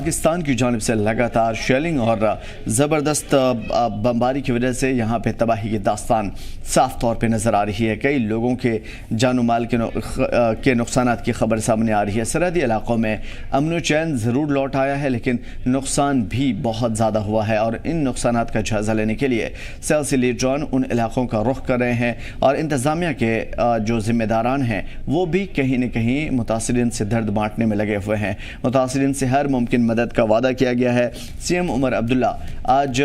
पाकिस्तान की जानिब से लगातार शेलिंग और ज़बरदस्त बमबारी की वजह से यहाँ पे तबाही की दास्तान साफ तौर पे नज़र आ रही है। कई लोगों के जानो माल के नुकसानात की खबर सामने आ रही है। सरहदी इलाकों में अमन व चैन ज़रूर लौट आया है, लेकिन नुकसान भी बहुत ज़्यादा हुआ है और इन नुकसानात का जायज़ा लेने के लिए सेल्सी लीडरान उन इलाकों का रुख कर रहे हैं और इंतज़ामिया के जो ज़िम्मेदारान हैं वो भी कहीं न कहीं मुतासिरीन से दर्द बांटने में लगे हुए हैं। मुतासिरीन से हर मुमकिन मदद का वादा किया गया है। सीएम उमर अब्दुल्ला आज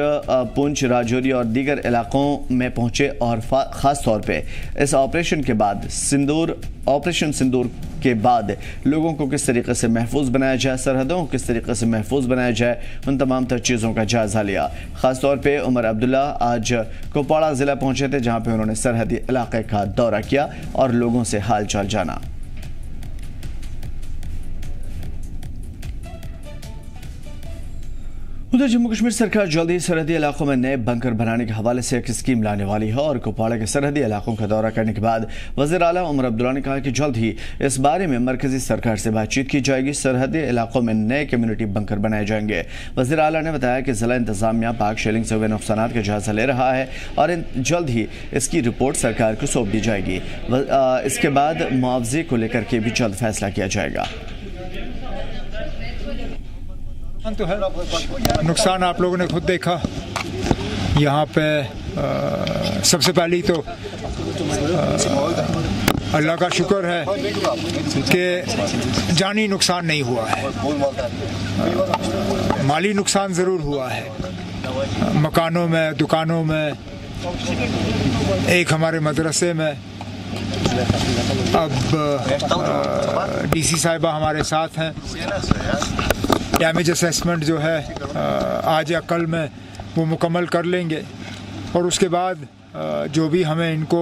पुंछ, राजौरी और दीगर इलाकों में पहुंचे और ख़ास तौर पे इस ऑपरेशन सिंदूर के बाद लोगों को किस तरीके से महफूज बनाया जाए, सरहदों को किस तरीके से महफूज बनाया जाए, उन तमाम तर चीज़ों का जायज़ा लिया। ख़ास तौर पे उमर अब्दुल्ला आज कुपवाड़ा ज़िला पहुंचे थे, जहां पे उन्होंने सरहदी इलाके का दौरा किया और लोगों से हाल चाल जाना। उधर जम्मू कश्मीर सरकार जल्द ही सरहदी इलाकों में नए बंकर बनाने के हवाले से एक स्कीम लाने वाली है और कुपवाड़ा के सरहदी इलाकों का दौरा करने के बाद वज़ीर आला उमर अब्दुल्ला ने कहा कि जल्द ही इस बारे में मरकजी सरकार से बातचीत की जाएगी। सरहदी इलाकों में नए कम्युनिटी बंकर बनाए जाएंगे। वज़ीर आला ने बताया कि ज़िला इंतजामिया पाक शेलिंग से हुए नुकसानात का जायजा ले रहा है और जल्द ही इसकी रिपोर्ट सरकार को सौंप दी जाएगी। इसके बाद मुआवजे को लेकर के भी जल्द फैसला किया जाएगा। तो है नुकसान आप लोगों ने खुद देखा। यहाँ पे सबसे पहली तो अल्लाह का शुक्र है कि जानी नुकसान नहीं हुआ है, माली नुकसान ज़रूर हुआ है, मकानों में, दुकानों में, एक हमारे मदरसे में। अब डीसी साहिबा हमारे साथ हैं। डैमेज असेसमेंट जो है आज या कल में वो मुकम्मल कर लेंगे और उसके बाद जो भी हमें इनको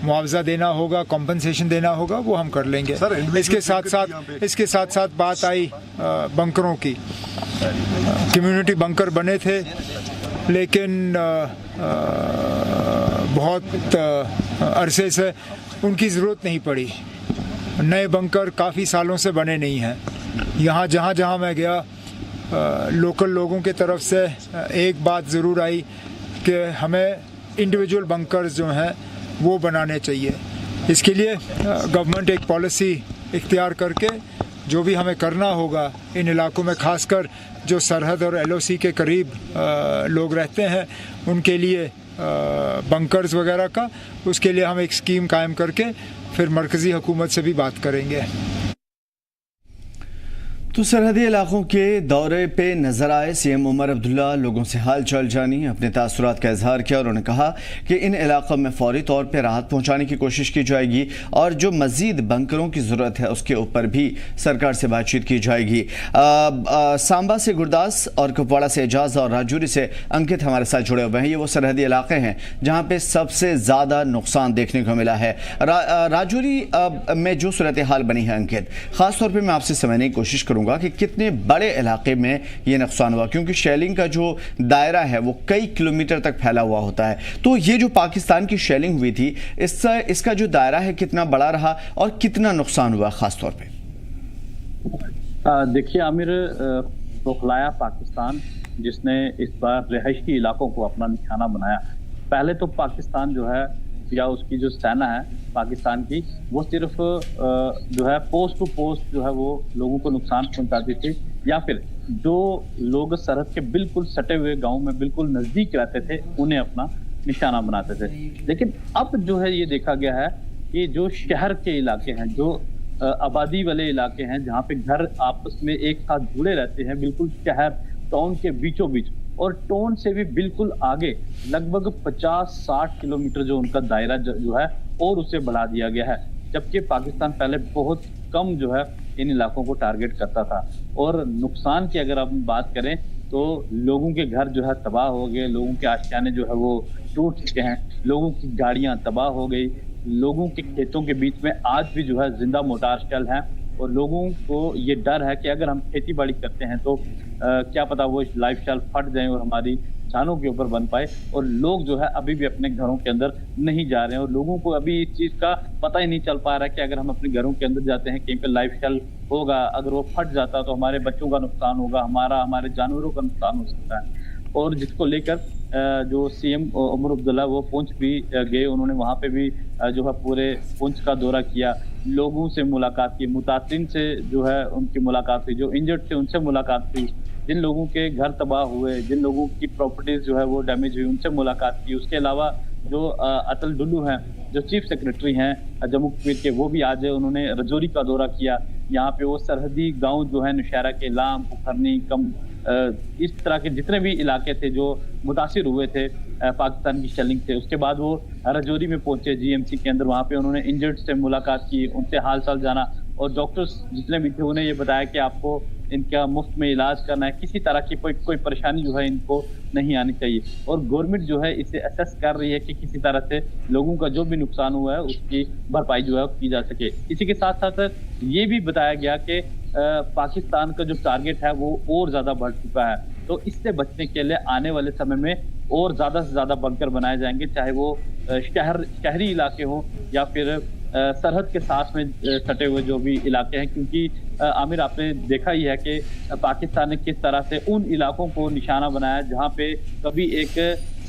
मुआवजा देना होगा, कॉम्पनसेशन देना होगा, वो हम कर लेंगे। इसके साथ साथ बात आई बंकरों की। कम्युनिटी बंकर बने थे लेकिन बहुत अरसे से उनकी ज़रूरत नहीं पड़ी। नए बंकर काफ़ी सालों से बने नहीं हैं। यहाँ जहाँ मैं गया लोकल लोगों के तरफ से एक बात ज़रूर आई कि हमें इंडिविजुअल बंकर्स जो हैं वो बनाने चाहिए। इसके लिए गवर्नमेंट एक पॉलिसी इख्तियार करके जो भी हमें करना होगा इन इलाकों में, खासकर जो सरहद और एलओसी के करीब लोग रहते हैं उनके लिए बंकर्स वगैरह का, उसके लिए हम एक स्कीम कायम करके फिर मरकज़ी हुकूमत से भी बात करेंगे। तो सरहदी इलाकों के दौरे पे नजर आए सीएम उमर अब्दुल्ला, लोगों से हाल चाल जानी, अपने तासुरात का इजहार किया और उन्होंने कहा कि इन इलाकों में फौरी तौर पे राहत पहुंचाने की कोशिश की जाएगी और जो मजीद बंकरों की ज़रूरत है उसके ऊपर भी सरकार से बातचीत की जाएगी। सांबा से गुरदास और कुपवाड़ा से एजाज और राजौरी से अंकित हमारे साथ जुड़े हुए हैं। ये वो सरहदी इलाके हैं जहाँ पे सबसे ज़्यादा नुकसान देखने को मिला है। राजौरी में जो सूरत हाल बनी है अंकित, ख़ासतौर पर मैं आपसे समझने की कोशिश करूँगा कि कितने बड़े इलाके में ये नुकसान हुआ, क्योंकि शेलिंग का जो दायरा है वो कई किलोमीटर तक फैला हुआ होता है। तो ये जो पाकिस्तान की शेलिंग हुई थी इसका जो दायरा है कितना बड़ा रहा और कितना नुकसान हुआ खास तौर पे? देखिए आमिर, बौखलाया पाकिस्तान जिसने इस बार रिहायशी इलाकों को अपना निशाना बनाया। पहले तो पाकिस्तान जो है या उसकी जो सेना है पाकिस्तान की, वो सिर्फ जो है पोस्ट टू पोस्ट जो है वो लोगों को नुकसान पहुंचाती थी, या फिर जो लोग सरहद के बिल्कुल सटे हुए गांव में बिल्कुल नजदीक रहते थे उन्हें अपना निशाना बनाते थे। लेकिन अब जो है ये देखा गया है कि जो शहर के इलाके हैं, जो आबादी वाले इलाके हैं, जहाँ पे घर आपस में एक साथ जुड़े रहते हैं, बिल्कुल शहर टाउन के बीचों बीच और टाउन से भी बिल्कुल आगे लगभग 50-60 किलोमीटर जो उनका दायरा जो है और उसे बढ़ा दिया गया है। जबकि पाकिस्तान पहले बहुत कम जो है इन इलाकों को टारगेट करता था। और नुकसान की अगर हम बात करें तो लोगों के घर जो है तबाह हो गए, लोगों के आशियाने जो है वो टूट चुके हैं, लोगों की गाड़ियां तबाह हो गई, लोगों के खेतों के बीच में आज भी जो है जिंदा मोटार शल हैं और लोगों को ये डर है कि अगर हम खेती बाड़ी करते हैं तो क्या पता वो लाइफस्टाइल फट जाए और हमारी जानों के ऊपर बन पाए। और लोग जो है अभी भी अपने घरों के अंदर नहीं जा रहे हैं और लोगों को अभी इस चीज का पता ही नहीं चल पा रहा है कि अगर हम अपने घरों के अंदर जाते हैं कहीं पे लाइफस्टाइल होगा, अगर वो फट जाता तो हमारे बच्चों का नुकसान होगा, हमारे जानवरों का नुकसान हो सकता है। और जिसको लेकर जो सीएम उमर अब्दुल्ला वो पुंछ भी गए, उन्होंने वहां पे भी जो है पूरे पुंछ का दौरा किया, लोगों से मुलाकात की, मुतासिन से जो है उनकी मुलाकात हुई, जो इंजर्ड थे उनसे मुलाकात हुई, जिन लोगों के घर तबाह हुए, जिन लोगों की प्रॉपर्टीज जो है वो डैमेज हुई, उनसे मुलाकात की। उसके अलावा जो अतल डुल्लू हैं, जो चीफ सेक्रेटरी हैं जम्मू कश्मीर के, वो भी आज उन्होंने रजौरी का दौरा किया। यहाँ पे वो सरहदी गांव जो है नौशहरा के, लाम, पुखरनी, कम, इस तरह के जितने भी इलाके थे जो मुतासिर हुए थे पाकिस्तान की शेलिंग से, उसके बाद वो रजौरी में पहुंचे जीएमसी के अंदर। वहाँ पे उन्होंने इंजर्ड से मुलाकात की, उनसे हाल चाल जाना और डॉक्टर्स जितने भी थे उन्हें ये बताया कि आपको इनका मुफ्त में इलाज करना है, किसी तरह की कोई परेशानी जो है इनको नहीं आनी चाहिए। और गवर्नमेंट जो है इसे असेस कर रही है कि किसी तरह से लोगों का जो भी नुकसान हुआ है उसकी भरपाई जो है की जा सके। इसी के साथ साथ ये भी बताया गया कि पाकिस्तान का जो टारगेट है वो और ज्यादा बढ़ चुका है, तो इससे बचने के लिए आने वाले समय में और ज्यादा से ज्यादा बंकर बनाए जाएंगे, चाहे वो शहरी इलाके हों या फिर सरहद के साथ में सटे हुए जो भी इलाके हैं। क्योंकि आमिर, आपने देखा ही है कि पाकिस्तान ने किस तरह से उन इलाकों को निशाना बनाया जहां पे कभी एक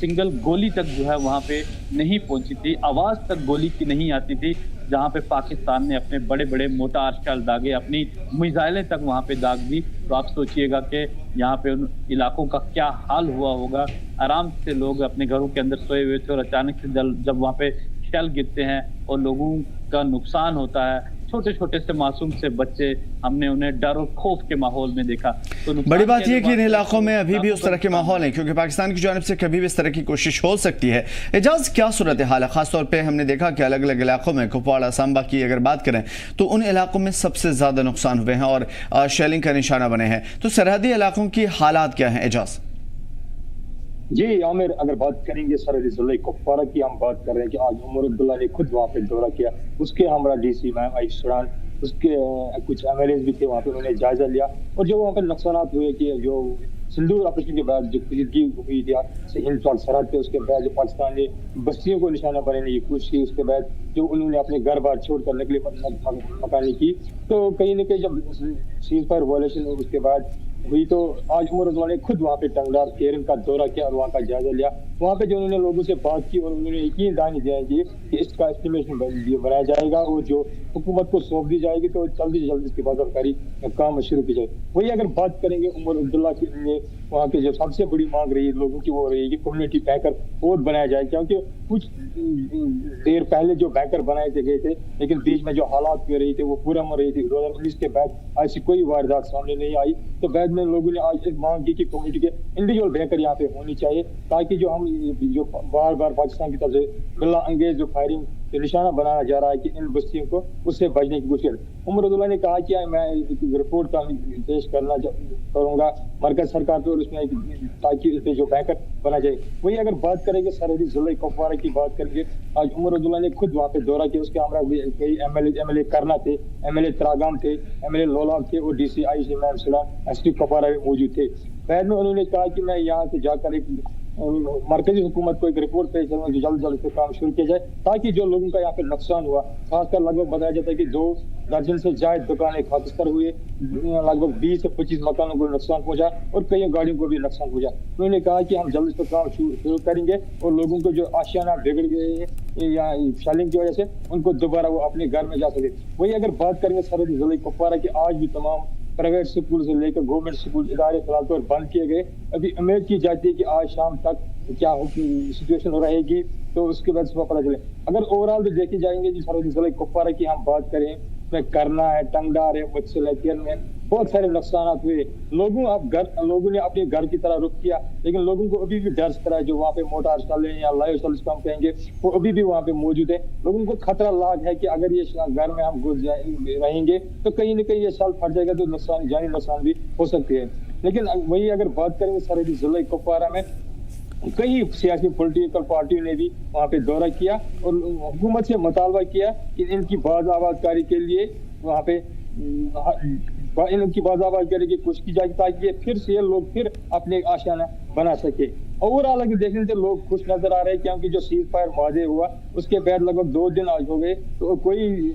सिंगल गोली तक जो है वहां पे नहीं पहुंची थी, आवाज तक गोली की नहीं आती थी, जहां पे पाकिस्तान ने अपने बड़े बड़े मोर्टार शेल दागे, अपनी मिसाइलें तक वहां पे दाग दी। तो आप सोचिएगा कि यहाँ पे उन इलाकों का क्या हाल हुआ होगा। आराम से लोग अपने घरों के अंदर सोए हुए थे और अचानक से जब वहां पे शेल गिरते हैं और लोगों का नुकसान होता है, छोटे छोटे से मासूम से बच्चे, हमने उन्हें डर और खौफ के माहौल में देखा। तो बड़ी बात यह कि इन इलाकों में अभी भी उस तरह के माहौल है, क्योंकि पाकिस्तान की जानिब से कभी भी इस तरह की कोशिश हो सकती है। एजाज, क्या सूरत हाल है? खासतौर पे हमने देखा कि अलग अलग इलाकों में, कुपवाड़ा, सांबा की अगर बात करें तो उन इलाकों में सबसे ज्यादा नुकसान हुए हैं और शेलिंग का निशाना बने हैं। तो सरहदी इलाकों की हालात क्या है एजाज? जी आमिर, अगर बात करेंगे सरहदी जिले कुपवाड़ा की, हम बात कर रहे हैं कि आज उमर अब्दुल्ला ने खुद वहाँ पे दौरा किया, उसके हमारा डीसी मैम आयुष्मान, उसके कुछ एमएलएस भी थे वहाँ पे, उन्होंने जायजा लिया। और जो वहाँ पे नुकसान हुए कि जो सिंदूर ऑपरेशन के बाद जो कुचलगी हुई थी हिंद पाक सरहद पे, उसके बाद जो पाकिस्तान ने बस्तियों को निशाना बनाने की कोशिश की, उसके बाद जो उन्होंने अपने घर बार छोड़कर नकली मकानी की, तो कहीं ना कहीं जब सीज फायर वायलेशन उसके बाद हुई तो आज उमर अब्दुल्ला ने खुद वहाँ पे टंगडार केरन का दौरा किया और वहाँ का जायजा लिया। वहाँ पे जो उन्होंने लोगों से बात की और उन्होंने यकीन दानी दिया कि इसका एस्टिमेशन बनाया जाएगा और जो हुकूमत को सौंप दी जाएगी तो जल्दी से जल्दी इसकी बाज़ारकारी काम शुरू की जाए। वही अगर बात करेंगे उमर अब्दुल्ला के लिए, वहाँ की जो सबसे बड़ी मांग रही है लोगों की वो रही है कि कम्युनिटी बैंकर और बनाया जाए, क्योंकि कुछ देर पहले जो बैंकर बनाए गए थे लेकिन बीच में जो हालात हो रही थे वो पूरा हो रही थी। 2019 के बाद ऐसी कोई वारदात सामने नहीं आई, तो बाद में लोगों ने आज एक मांग की कि कम्युनिटी के इंडिविजुअल बैंकर यहाँ पे होनी चाहिए, ताकि जो हम जो बार बार पाकिस्तान की तरफ से बिल्ला अंगेज जो फायरिंग निशाना बनाया जा रहा है कि इन बस्तियों को उससे बचने की कोशिश। उमर अब्दुल्ला ने कहा कि मैं एक रिपोर्ट का पेश करूंगा मरकज सरकार पे और उसमें ताकि इस पे जो बैंकर बना जाए। वही अगर बात करेंगे सरहदी जिले कुपवाड़ा की बात करेंगे, आज उमर अब्दुल्ला ने खुद वहाँ पे दौरा किया, उसके हमारा कई एमएलए करना थे, एमएलए त्रागाम थे, एमएलए लोलाब थे और डीसी आईसी मैम सला एसपी कुपवाड़ा में मौजूद थे। बाद में उन्होंने कहा कि मैं यहाँ से जाकर एक मरकजी हुकूमत को एक रिपोर्ट पेश करूंगा जो जल्द जल्द से काम शुरू किया जाए, ताकि जो लोगों का यहाँ पे नुकसान हुआ, खासकर लगभग बताया जाता है कि 2 दर्जन से ज्यादा दुकानें खाकस्तर हुए, लगभग 20 से 25 मकानों को नुकसान पहुंचा और कई गाड़ियों को भी नुकसान पहुंचा। उन्होंने कहा कि हम जल्द से काम शुरू करेंगे और लोगों को जो आशियाना बिगड़ गए हैं या शेलिंग की वजह से उनको दोबारा वो अपने घर में जा सके। वही अगर बात करेंगे सरहदी जिले कुपवाड़ा की, आज भी तमाम प्राइवेट स्कूल से लेकर गवर्नमेंट स्कूल इदारे फिलहाल तौर बंद किए गए। अभी उम्मीद की जाती है कि आज शाम तक क्या सिचुएशन रहेगी तो उसके बाद सुबह पता चले। अगर ओवरऑल भी देखे जाएंगे जी सरहदी जिले कुपवाड़ा की हम बात करें, में करना है, टंगडार है, मुझसे में बहुत सारे नुकसान हुए। लोगों ने अपने घर की तरह रुख किया, लेकिन लोगों को अभी भी डर सता है। जो वहाँ पे मोटार चल या लाइव सर्विस हम कहेंगे वो अभी भी वहाँ पे मौजूद है। लोगों को खतरा लाग है कि अगर ये घर में हम घुस रहेंगे तो कहीं ना कहीं ये साल फट जाएगा तो नुकसान, जानी नुकसान भी हो सकती है। लेकिन वही अगर बात करेंगे सरहदी जिले कुपवाड़ा में कई सियासी पॉलिटिकल पार्टियों ने भी वहाँ पे दौरा किया और हुकूमत से मुतालबा किया कि इनकी बाज़ आबादकारी के लिए वहाँ पे इनकी बाज़ाबात करने की कोशिश की जाएगी ताकि ये फिर से लोग फिर अपने आशियाना बना सके। ओवरऑल अगर देखने से लोग खुश नजर आ रहे हैं क्योंकि जो सीज फायर वादे हुआ उसके बाद लगभग 2 दिन आज हो गए, तो कोई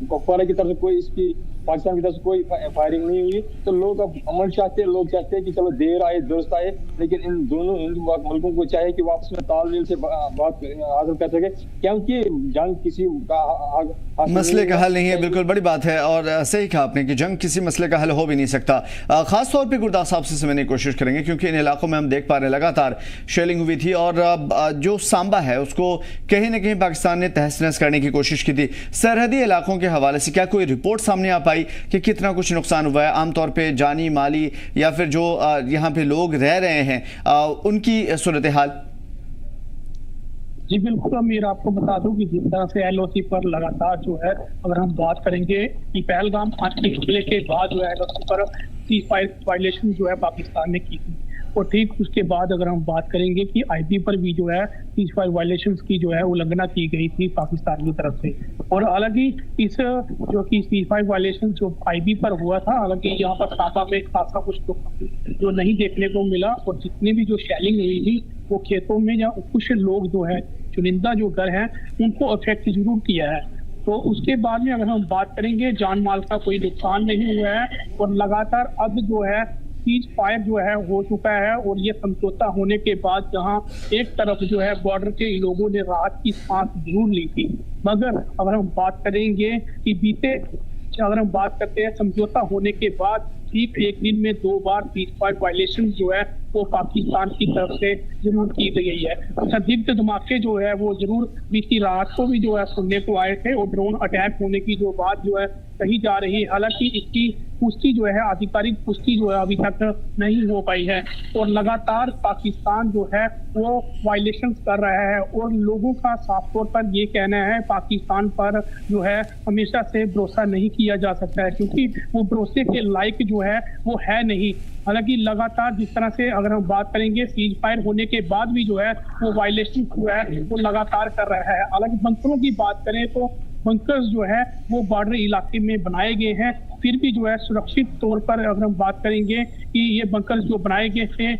कुपवारा की तरफ से कोई इसकी पाकिस्तान की तरफ से कोई फायरिंग नहीं हुई। तो लोग अब अमन चाहते हैं, लोग चाहते हैं कि चलो देर आए दुरुस्त आए, लेकिन इन दोनों हिंदू मुल्कों को चाहिए कि वापस में तालमेल से बात हासिल कर सके, क्योंकि जंग किसी का मसले का हल नहीं है। बिल्कुल बड़ी बात है और सही कहा आपने कि जंग किसी मसले का हल हो भी नहीं सकता। खास तौर पे गुरदास साहब से समझने की कोशिश करेंगे क्योंकि इन इलाकों में हम देख पा रहे हैं लगातार शेलिंग हुई थी और जो सांबा है उसको कहीं ना कहीं पाकिस्तान ने तहस नहस करने की कोशिश की थी। सरहदी इलाकों के हवाले से क्या कोई रिपोर्ट सामने आ पाई कि कितना कुछ नुकसान हुआ है, आमतौर पे जानी माली या फिर जो यहाँ पे लोग रह रहे हैं उनकी सूरत हाल? जी बिल्कुल अमीर, आपको बता दूं कि जिस तरह से LOC पर लगातार जो है अगर हम बात करेंगे कि पहलगाम हमले के बाद जो है LOC पर सीज फायर वायलेशन जो है पाकिस्तान ने की थी, और ठीक उसके बाद अगर हम बात करेंगे कि IB पर भी जो है सीज फायर वायलेशंस की जो है उल्लंघना की गई थी पाकिस्तान की तरफ से। और हालांकि इस जो कि सीज फायर वायलेशन जो IB पर हुआ था, हालांकि यहाँ पर सांबा में खासा कुछ जो नहीं देखने को मिला, और जितनी भी जो शेलिंग हुई थी वो खेतों में या कुछ लोग जो है चुनिंदा जो घर हैं उनको अफेक्ट जरूर किया है। तो उसके बाद में अगर हम बात करेंगे जान माल का कोई नुकसान नहीं हुआ है, और लगातार अब जो है सीज फायर जो है हो चुका है, और ये समझौता होने के बाद जहां एक तरफ जो है बॉर्डर के लोगों ने राहत की सांस जरूर ली थी, मगर अगर हम बात करेंगे कि अगर हम बात करते हैं समझौता होने के बाद ठीक एक दिन में 2 बार सीज फायर वायलेशन जो है वो पाकिस्तान की तरफ से जरूर की गई है। संदिग्ध धमाके जो है वो जरूर बीती रात को भी जो है सुनने को आए थे, और ड्रोन अटैक होने की जो बात जो है कही जा रही है, हालांकि इसकी पुष्टि जो है आधिकारिक पुष्टि जो है अभी तक नहीं हो पाई है। और लगातार पाकिस्तान जो है वो वायलेशन कर रहा है, और लोगों का साफ तौर पर ये कहना है पाकिस्तान पर जो है हमेशा से भरोसा नहीं किया जा सकता है, क्योंकि वो भरोसे के लायक जो है वो है नहीं। हालांकि लगातार जिस तरह से अगर हम बात करेंगे सीज फायर होने के बाद भी जो है वो वायलेशन जो है वो लगातार कर रहा है। हालांकि बंकरों की बात करें तो बंकर्स जो है वो बॉर्डर इलाके में बनाए गए हैं, फिर भी जो है सुरक्षित तौर पर अगर हम बात करेंगे कि ये बंकर्स जो बनाए गए थे,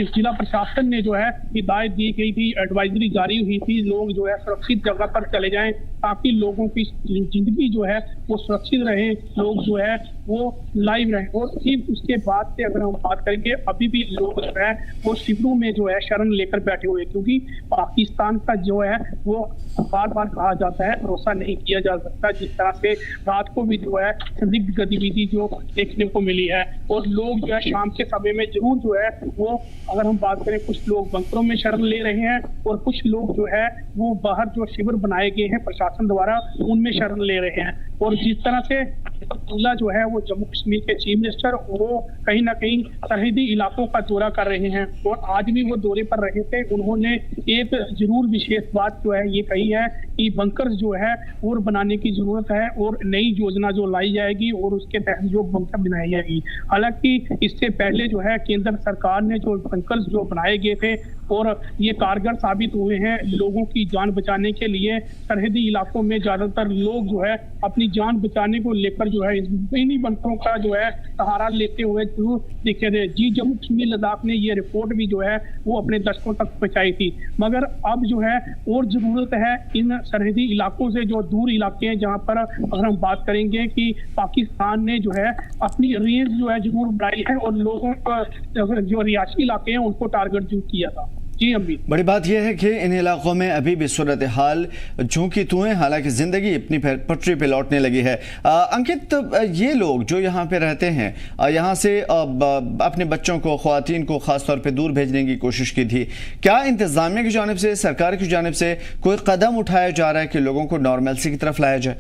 जिला प्रशासन ने जो है हिदायत दी गई थी, एडवाइजरी जारी हुई थी, लोग जो है सुरक्षित जगह पर चले जाएं ताकि लोगों की जिंदगी जो है वो सुरक्षित रहे, लोग जो है वो लाइव रहे। और फिर उसके बाद से अगर हम बात करेंगे अभी भी लोग जो है वो शिविरों में जो है शरण लेकर बैठे हुए, क्योंकि पाकिस्तान का जो है वो बार बार कहा जाता है भरोसा नहीं किया जा सकता। जिस तरह से रात को भी जो है संदिग्ध गतिविधि जो देखने को मिली है, और लोग जो है शाम के समय में जरूर जो है वो अगर हम बात करें कुछ लोग बंकरों में शरण ले रहे हैं, और कुछ लोग जो है वो बाहर जो शिविर बनाए गए हैं प्रशासन द्वारा उनमें शरण ले रहे हैं। और जिस तरह से अब्दुल्ला जो है वो जम्मू कश्मीर के चीफ मिनिस्टर वो कहीं ना कहीं सरहदी इलाकों का दौरा कर रहे हैं, और आज भी वो दौरे पर रहे थे। उन्होंने एक जरूर विशेष बात जो है ये कही है कि बंकर्स जो है और बनाने की जरूरत है, और नई योजना जो लाई जाएगी और उसके तहत जो बंकर बनाई जाएगी। हालांकि इससे पहले जो है केंद्र सरकार ने जो बंकर्स जो बनाए गए थे और ये कारगर साबित हुए हैं लोगों की जान बचाने के लिए। सरहदी इलाकों में ज्यादातर लोग जो है अपनी जान बचाने को लेकर जो है इन्हीं बंकरों का जो है सहारा लेते हुए जरूर दिखे थे। जी जम्मू कश्मीर लद्दाख ने ये रिपोर्ट भी जो है वो अपने दर्शकों तक पहुंचाई थी, मगर अब जो है और जरूरत है इन सरहदी इलाकों से जो दूर इलाके हैं जहाँ पर अगर हम बात करेंगे कि पाकिस्तान ने जो है अपनी रेंज जो है जरूर बढ़ाई है, और लोगों का जो रिहायशी इलाके हैं उनको टारगेट जरूर किया था। जी अमीर, बड़ी बात यह है कि इन इलाकों में अभी भी सूरत हाल झोंकी तू है, हालांकि जिंदगी अपनी पटरी पे लौटने लगी है। अंकित, ये लोग जो यहाँ पे रहते हैं, यहाँ से अपने बच्चों को, ख्वातीन को खास तौर पे दूर भेजने की कोशिश की थी, क्या इंतजामिया की जानिब से, सरकार की जानिब से कोई कदम उठाया जा रहा है कि लोगों को नॉर्मलसी की तरफ लाया जाए?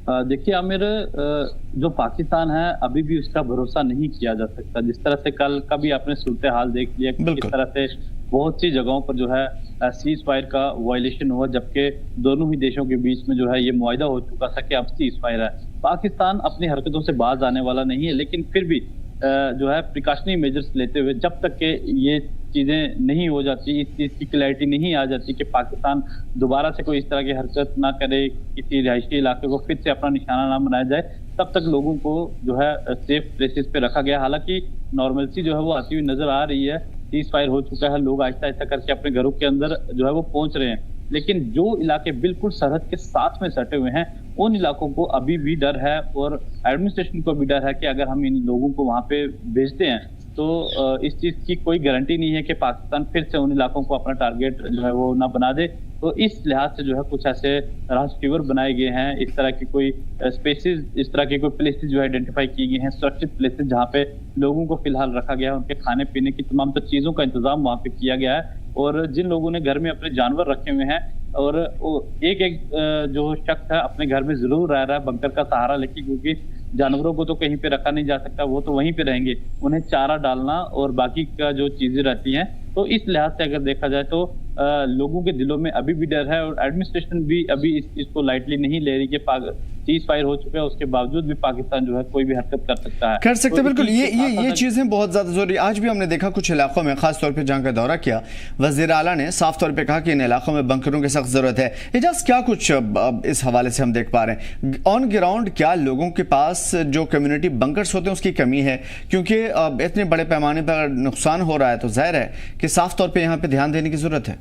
देखिए आमिर, जो पाकिस्तान है अभी भी उसका भरोसा नहीं किया जा सकता। जिस तरह से कल का भी आपने सूरत हाल देख लिया कि किस तरह से बहुत सी जगहों पर जो है सीज फायर का वायलेशन हुआ, जबकि दोनों ही देशों के बीच में जो है ये मुआहिदा हो चुका था कि अब सीज फायर है। पाकिस्तान अपनी हरकतों से बाज आने वाला नहीं है, लेकिन फिर भी जो है प्रिकॉशनरी मेजर्स लेते हुए जब तक के ये चीजें नहीं हो जाती, इस चीज की क्लैरिटी नहीं आ जाती कि पाकिस्तान दोबारा से कोई इस तरह की हरकत ना करे, किसी रिहायशी इलाके को फिर से अपना निशाना ना बनाया जाए, तब तक लोगों को जो है सेफ प्लेसेस पे रखा गया। हालांकि नॉर्मलसी जो है वो आती हुई नजर आ रही है, सीज फायर हो चुका है, लोग आहिस्ता आहिस्ता करके अपने घरों के अंदर जो है वो पहुंच रहे हैं। लेकिन जो इलाके बिल्कुल सरहद के साथ में सटे हुए हैं, उन इलाकों को अभी भी डर है और एडमिनिस्ट्रेशन को भी डर है कि अगर हम इन लोगों को वहां पे भेजते हैं तो इस चीज की कोई गारंटी नहीं है कि पाकिस्तान फिर से उन इलाकों को अपना टारगेट जो है वो ना बना दे। तो इस लिहाज से जो है कुछ ऐसे राहत शिविर बनाए गए हैं, इस तरह की कोई स्पेसेस, इस तरह के कोई प्लेसेस जो आइडेंटिफाई किए गए हैं, सुरक्षित प्लेसेस जहाँ पे लोगों को फिलहाल रखा गया है, उनके खाने पीने की तमाम चीजों का इंतजाम वहाँ पे किया गया है। और जिन लोगों ने घर में अपने जानवर रखे हुए हैं और एक जो शख्स है अपने घर में जरूर रह रहा है बंकर का सहारा लेके, क्योंकि जानवरों को तो कहीं पे रखा नहीं जा सकता, वो तो वहीं पे रहेंगे, उन्हें चारा डालना और बाकी का जो चीजें रहती हैं। तो इस लिहाज से अगर देखा जाए तो लोगों के दिलों में अभी भी डर है और एडमिनिस्ट्रेशन भी अभी इसको लाइटली नहीं ले रही कि सीज फायर हो चुका है, उसके बावजूद भी पाकिस्तान जो है कोई भी हरकत कर सकता है, कर सकते तो बिल्कुल। ये चीजें बहुत ज्यादा जरूरी। आज भी हमने देखा कुछ इलाकों में, खास तौर पे जहां का दौरा किया, वजीर आला ने साफ तौर पे कहा कि इन इलाकों में बंकरों की सख्त जरूरत है। एजाज, क्या कुछ इस हवाले से हम देख पा रहे हैं ऑन ग्राउंड? क्या लोगों के पास जो कम्युनिटी बंकर्स होते हैं उसकी कमी है? क्योंकि इतने बड़े पैमाने पर नुकसान हो रहा है तो जाहिर है कि साफ तौर पर यहाँ पे ध्यान देने की जरूरत है।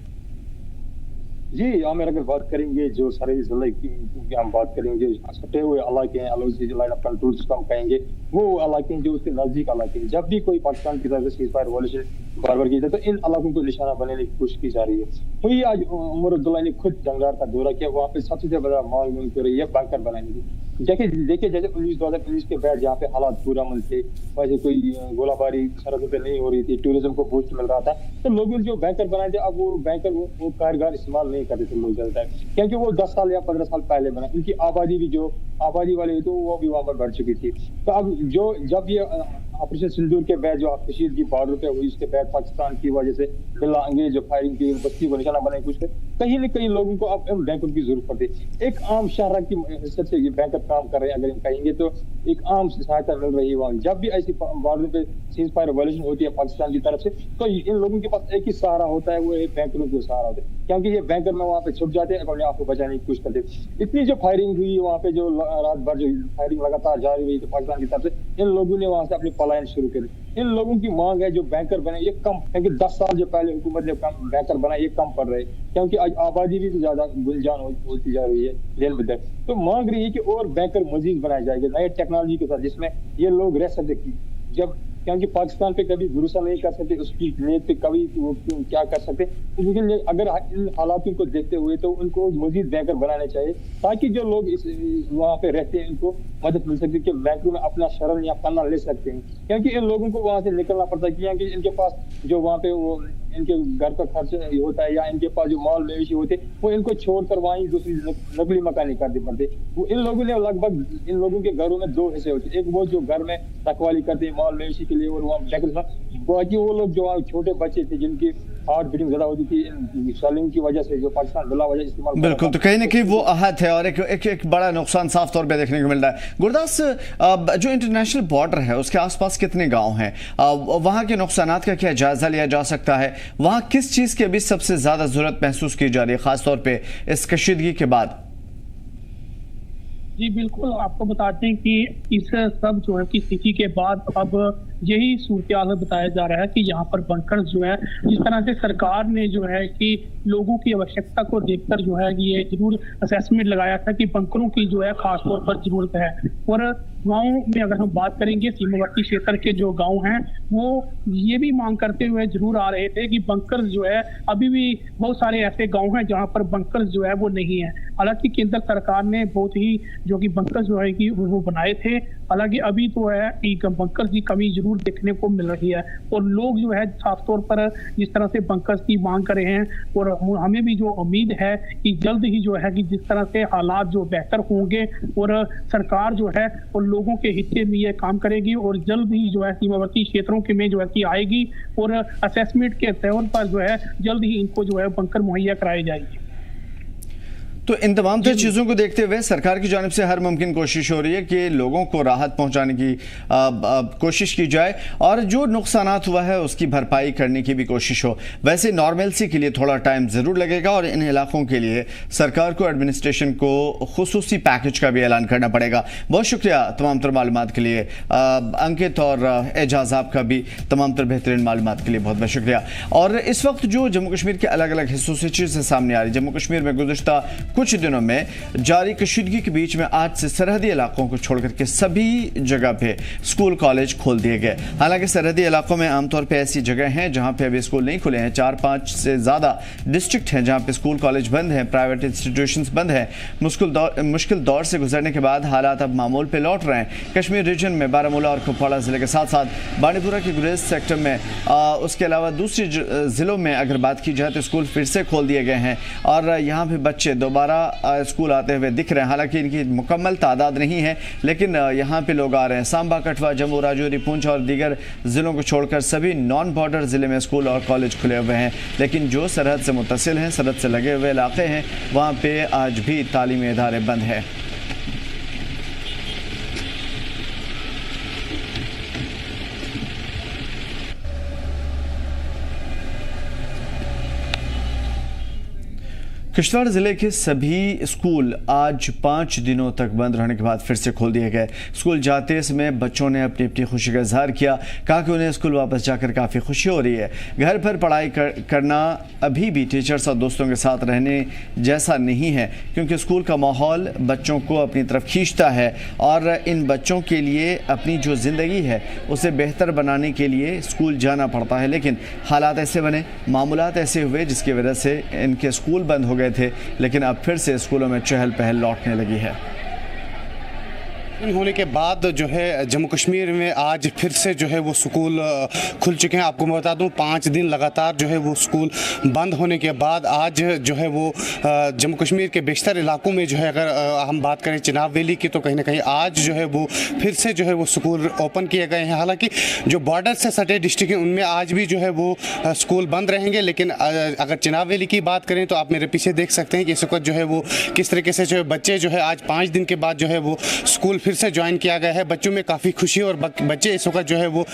जी आमिर, अगर बात करेंगे जो सरहदी जिले की हम बात करेंगे, सटे हुए इलाके हैं, लाइन ऑफ कंट्रोल जिसको कहेंगे, वो इलाके हैं जो उसके नजदीक इलाके हैं। जब भी कोई पाकिस्तान की तरफ से सीज फायर वायलेशन बार बार की जाए तो इन इलाकों को निशाना बनाने की कोशिश की जा रही है। वही आज उमर अब्दुल्ला ने खुद जंगार का दौरा किया, वहाँ पे सबसे बड़ा मांग कर रही है बंकर बनाने की। देखिए जैसे 2019 के बाद जहाँ पे हालात पूरा मन थे, वैसे कोई गोलाबारी सरहद पे नहीं हो रही थी, टूरिज्म को बूस्ट मिल रहा था, तो लोगों ने जो बैंकर बनाए थे, अब वो बैंकर वो कारगर इस्तेमाल नहीं करते थे लोग ज्यादातर, क्योंकि वो 10 साल या 15 साल पहले बना, उनकी आबादी भी जो आबादी वाले तो वो भी वहां पर बढ़ चुकी थी। तो अब जब ये ऑपरेशन सिंदूर के बाद जो कश्मीर की बॉर्डर पे हुई, उसके बाद पाकिस्तान की वजह से बिल्ला अंग्रेज जो फायरिंग की, बस्ती को निशाना बनाने कुछ कहीं न कहीं लोगों को अब इन बैंकों की जरूरत पड़ती है। एक आम शहरा की हिस्से से ये बैंकर काम कर रहे हैं, अगर हम कहेंगे तो एक आम सहायता मिल रही है वहाँ। जब भी ऐसी बॉर्डर पे सीज फायर वायलेशन होती है पाकिस्तान की तरफ से, तो इन लोगों के पास एक ही सहारा होता है, वो बैंकरों को सहारा होता है, क्योंकि ये बैंकर में वहाँ पे छुप जाते हैं, अपने आप को बचाने की कोशिश करते हैं। इतनी जो फायरिंग हुई वहाँ पे, जो रात भर जो फायरिंग लगातार जारी रही थी पाकिस्तान की तरफ से, इन लोगों ने वहाँ से अपनी पलायन शुरू कर। इन लोगों की मांग है जो बैंकर बने ये कम, क्योंकि 10 साल जो पहले हुकूमत ने बैंकर बनाए ये कम पड़ रहे, क्योंकि आज आबादी भी तो ज्यादा गुलजान होती जा रही है दिन ब दिन। तो मांग रही है कि और बैंकर मजीद बनाए जाएंगे नए टेक्नोलॉजी के साथ, जिसमें ये लोग रह सकते। जब क्योंकि पाकिस्तान पे कभी भरोसा नहीं कर सकते, उसकी नीयत पे कभी वो क्या कर सकते, लेकिन अगर इन हालातों को देखते हुए तो उनको मजीद बैंकर बनाने चाहिए, ताकि जो लोग इस वहाँ पे रहते हैं उनको मदद मिल सकती है कि बैंकों में अपना शरण या पन्ना ले सकते हैं। क्योंकि इन लोगों को वहाँ से निकलना पड़ता है, क्योंकि इनके पास जो वहाँ पे वो इनके घर का खर्च होता है या इनके पास जो माल मवेशी होते वो इनको छोड़कर वहीं दूसरी नकली मकानी करने पड़ते। वो इन लोगों ने लगभग इन लोगों के घरों में 2 हिस्से होते, एक वो जो घर में रखवाली करते हैं माल मवेशी के लिए, और वहाँ बाकी वो लोग जो छोटे बच्चे थे जिनकी हार्ट बीटिंग ज्यादा होती थी सेलिंग की वजह से, जो पाकिस्तान बिला वजह इस्तेमाल, बिल्कुल। तो कहीं ना कहीं वो आहत है और एक बड़ा नुकसान साफ तौर पे देखने को मिल रहा है। गुरदास, जो इंटरनेशनल बॉर्डर है उसके आसपास कितने गांव हैं, वहां के नुकसानात का क्या जायजा लिया जा सकता है? वहां किस चीज की अभी सबसे ज्यादा जरूरत महसूस की जा रही है, खासतौर पे इस कशीदगी के बाद? जी बिल्कुल, आपको बताते हैं कि इस सब जो है की स्थिति के बाद अब यही सूरत बताया जा रहा है कि यहाँ पर बंकर्स जो है, जिस तरह से सरकार ने जो है कि लोगों की आवश्यकता को देखकर जो है ये जरूर असेसमेंट लगाया था कि बंकरों की जो है खास तौर पर जरूरत है। और गाँव में अगर हम बात करेंगे, सीमावर्ती क्षेत्र के जो गाँव हैं वो ये भी मांग करते हुए जरूर आ रहे थे कि बंकर्स जो है, अभी भी बहुत सारे ऐसे गाँव हैं जहाँ पर बंकर्स जो है वो नहीं है। हालांकि केंद्र सरकार ने बहुत ही जो कि बंकर्स जो है कि वो बनाए थे, हालांकि अभी तो है कि बंकर्स की कमी जरूर देखने को मिल रही है और लोग जो है साफ तौर पर जिस तरह से बंकर्स की मांग कर रहे हैं, और हमें भी जो उम्मीद है कि जल्द ही जो है कि जिस तरह से हालात जो बेहतर होंगे और सरकार जो है और लोगों के हिस्से में ये काम करेगी और जल्द ही जो है सीमावर्ती क्षेत्रों के में जो है कि आएगी और असेसमेंट के तौर पर जो है जल्द ही इनको जो है बंकर मुहैया कराए जाएंगे। तो इन तमाम तर चीज़ों को देखते हुए सरकार की जानिब से हर मुमकिन कोशिश हो रही है कि लोगों को राहत पहुंचाने की कोशिश की जाए और जो नुकसानात हुआ है उसकी भरपाई करने की भी कोशिश हो। वैसे नॉर्मलसी के लिए थोड़ा टाइम ज़रूर लगेगा और इन इलाकों के लिए सरकार को एडमिनिस्ट्रेशन को खुसूसी पैकेज का भी ऐलान करना पड़ेगा। बहुत शुक्रिया तमाम तर मालूमात के लिए अंकित और एजाज, आपका भी तमाम तर बेहतरीन मालूमात के लिए बहुत बहुत शुक्रिया। और इस वक्त जो जम्मू कश्मीर के अलग अलग हिस्सों से चीज़ें सामने आ रही, जम्मू कश्मीर में गुज़श्ता कुछ दिनों में जारी कशीदगी के बीच में आज से सरहदी इलाकों को छोड़कर के सभी जगह पे स्कूल कॉलेज खोल दिए गए। हालांकि सरहदी इलाकों में आमतौर पे ऐसी जगह हैं जहां पे अभी स्कूल नहीं खुले हैं। 4-5 से ज़्यादा डिस्ट्रिक्ट हैं जहां पे स्कूल कॉलेज बंद हैं, प्राइवेट इंस्टीट्यूशंस बंद हैं। मुश्किल दौर से गुजरने के बाद हालात अब मामूल पे लौट रहे हैं। कश्मीर रीजन में बारामूला और कुपवाड़ा ज़िले के साथ साथ बांडीपुरा के गुरेज सेक्टर में, उसके अलावा दूसरी ज़िलों में अगर बात की जाए तो स्कूल फिर से खोल दिए गए हैं और यहाँ पे बच्चे दोबारा स्कूल आते हुए दिख रहे हैं। हालांकि इनकी मुकम्मल तादाद नहीं है, लेकिन यहाँ पे लोग आ रहे हैं। सांबा, कठुआ, जम्मू, राजौरी, पुंछ और दीगर ज़िलों को छोड़कर सभी नॉन बॉर्डर ज़िले में स्कूल और कॉलेज खुले हुए हैं। लेकिन जो सरहद से मुत्तसिल हैं, सरहद से लगे हुए इलाके हैं, वहाँ पे आज भी तालीमी इदारे बंद हैं। किश्तवाड़ ज़िले के सभी स्कूल आज 5 दिनों तक बंद रहने के बाद फिर से खोल दिए गए। स्कूल जाते समय बच्चों ने अपनी अपनी खुशी का इजहार किया, कहा कि उन्हें स्कूल वापस जाकर काफ़ी खुशी हो रही है। घर पर पढ़ाई करना अभी भी टीचर्स और दोस्तों के साथ रहने जैसा नहीं है, क्योंकि स्कूल का माहौल बच्चों को अपनी तरफ खींचता है और इन बच्चों के लिए अपनी जो ज़िंदगी है उसे बेहतर बनाने के लिए स्कूल जाना पड़ता है। लेकिन हालात ऐसे बने, मामूलात ऐसे हुए जिसकी वजह से इनके स्कूल बंद हो गए थे। लेकिन अब फिर से स्कूलों में चहल पहल लौटने लगी है। होने के बाद जो है जम्मू कश्मीर में आज फिर से जो है वो स्कूल खुल चुके हैं। आपको मैं बता दूं 5 दिन लगातार जो है वो स्कूल बंद होने के बाद आज जो है वो जम्मू कश्मीर के बेशतर इलाकों में जो है अगर हम बात करें चिनाब वैली की, तो कहीं ना कहीं आज जो है वो फिर से जो है वो स्कूल ओपन किए गए हैं। हालांकि जो बॉर्डर से सटे डिस्ट्रिक्ट हैं उनमें आज भी जो है वो स्कूल बंद रहेंगे। लेकिन अगर चिनाब वैली की बात करें तो आप मेरे पीछे देख सकते हैं कि इस वक्त जो है वो किस तरीके से जो है बच्चे जो है आज 5 दिन के बाद जो है वो स्कूल फिर से ज्वाइन किया गया है। बच्चों में काफ़ी खुशी और बच्चे इस वक्त जो है वो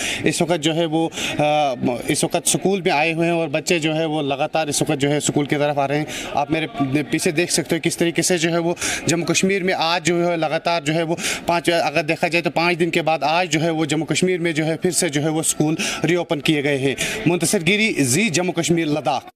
इस वक्त स्कूल में आए हुए हैं और बच्चे जो है वो लगातार इस वक्त जो है स्कूल की तरफ आ रहे हैं। आप मेरे पीछे देख सकते हो किस तरीके से जो है वो जम्मू कश्मीर में आज जो है लगातार जो है वो अगर देखा जाए तो 5 दिन के बाद आज जो है वो जम्मू कश्मीर में जो है फिर से जो है वो स्कूल रीओपन किए गए हैं। मुंतसिर गिरी, जी जम्मू कश्मीर, लद्दाख।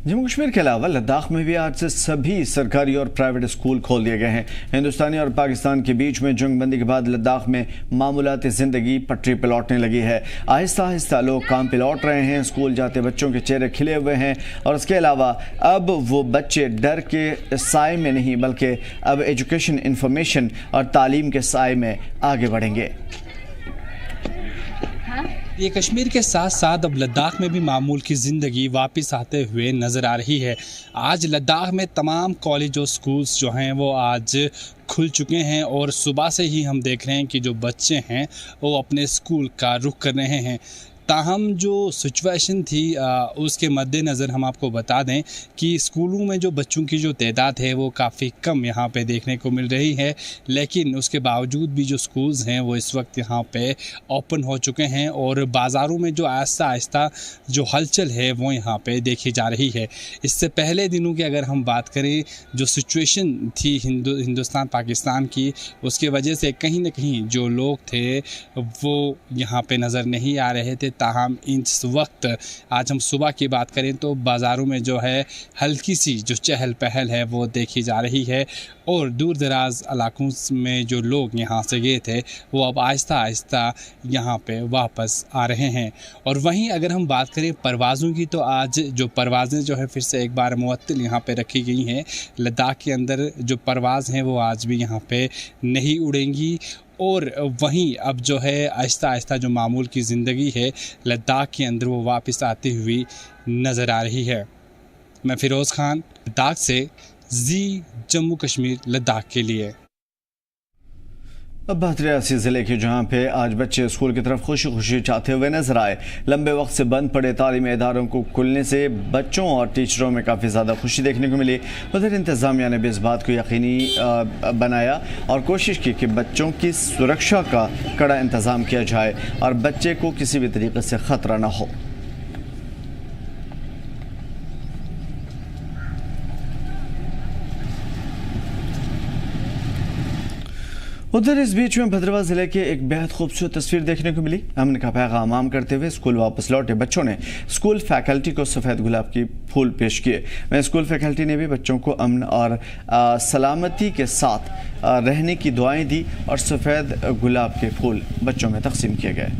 जम्मू कश्मीर के अलावा लद्दाख में भी आज से सभी सरकारी और प्राइवेट स्कूल खोल दिए गए हैं। हिंदुस्तानी और पाकिस्तान के बीच में जंगबंदी के बाद लद्दाख में मामूलाती ज़िंदगी पटरी पर लौटने लगी है। आहिस्ता आहिस्ता लोग काम पे लौट रहे हैं, स्कूल जाते बच्चों के चेहरे खिले हुए हैं और उसके अलावा अब वो बच्चे डर के साए में नहीं बल्कि अब एजुकेशन, इंफॉर्मेशन और तालीम के साए में आगे बढ़ेंगे। ये कश्मीर के साथ साथ अब लद्दाख में भी मामूल की ज़िंदगी वापस आते हुए नज़र आ रही है। आज लद्दाख में तमाम कॉलेज और स्कूल्स जो हैं वो आज खुल चुके हैं और सुबह से ही हम देख रहे हैं कि जो बच्चे हैं वो अपने स्कूल का रुख कर रहे हैं। ताहम जो सिचुएशन थी उसके मद्देनज़र हम आपको बता दें कि स्कूलों में जो बच्चों की जो तादाद है वो काफ़ी कम यहाँ पे देखने को मिल रही है। लेकिन उसके बावजूद भी जो स्कूल्स हैं वो इस वक्त यहाँ पे ओपन हो चुके हैं और बाज़ारों में जो आहिस्ता आहिस्ता जो हलचल है वो यहाँ पे देखी जा रही है। इससे पहले दिनों की अगर हम बात करें, जो सिचुएशन थी हिंदुस्तान पाकिस्तान की, उसके वजह से कहीं ना कहीं जो लोग थे वो यहाँ पे नज़र नहीं आ रहे थे। ताहम इस वक्त आज हम सुबह की बात करें तो बाज़ारों में जो है हल्की सी जो चहल पहल है वो देखी जा रही है और दूर दराज इलाकों में जो लोग यहाँ से गए थे वो अब आहिस्ता आहिस्ता यहाँ पे वापस आ रहे हैं। और वहीं अगर हम बात करें परवाज़ों की, तो आज जो परवाज़ें जो है फिर से एक बार मुअत्तल यहाँ पे रखी गई हैं। लद्दाख के अंदर जो परवाज़ हैं वो आज भी यहाँ पे नहीं उड़ेंगी और वहीं अब जो है आहिस्ता आहिस्ता जो मामूल की ज़िंदगी है लद्दाख के अंदर वो वापस आती हुई नज़र आ रही है। मैं फ़िरोज़ खान, लद्दाख से, जी जम्मू कश्मीर लद्दाख के लिए। अब बात रियासी जिले की, जहां पे आज बच्चे स्कूल की तरफ खुशी खुशी जाते हुए नजर आए। लंबे वक्त से बंद पड़े तालीमी इदारों को खुलने से बच्चों और टीचरों में काफ़ी ज़्यादा खुशी देखने को मिली। उधर इंतज़ामिया ने भी इस बात को यकीनी बनाया और कोशिश की कि बच्चों की सुरक्षा का कड़ा इंतज़ाम किया जाए और बच्चे को किसी भी तरीके से ख़तरा न हो। उधर इस बीच में भद्रवाह जिले के एक बेहद खूबसूरत तस्वीर देखने को मिली। अमन का पैगाम आम करते हुए स्कूल वापस लौटे बच्चों ने स्कूल फैकल्टी को सफ़ेद गुलाब की फूल पेश किए। वहीं स्कूल फैकल्टी ने भी बच्चों को अमन और सलामती के साथ रहने की दुआएं दी और सफ़ेद गुलाब के फूल बच्चों में तकसीम किए गए।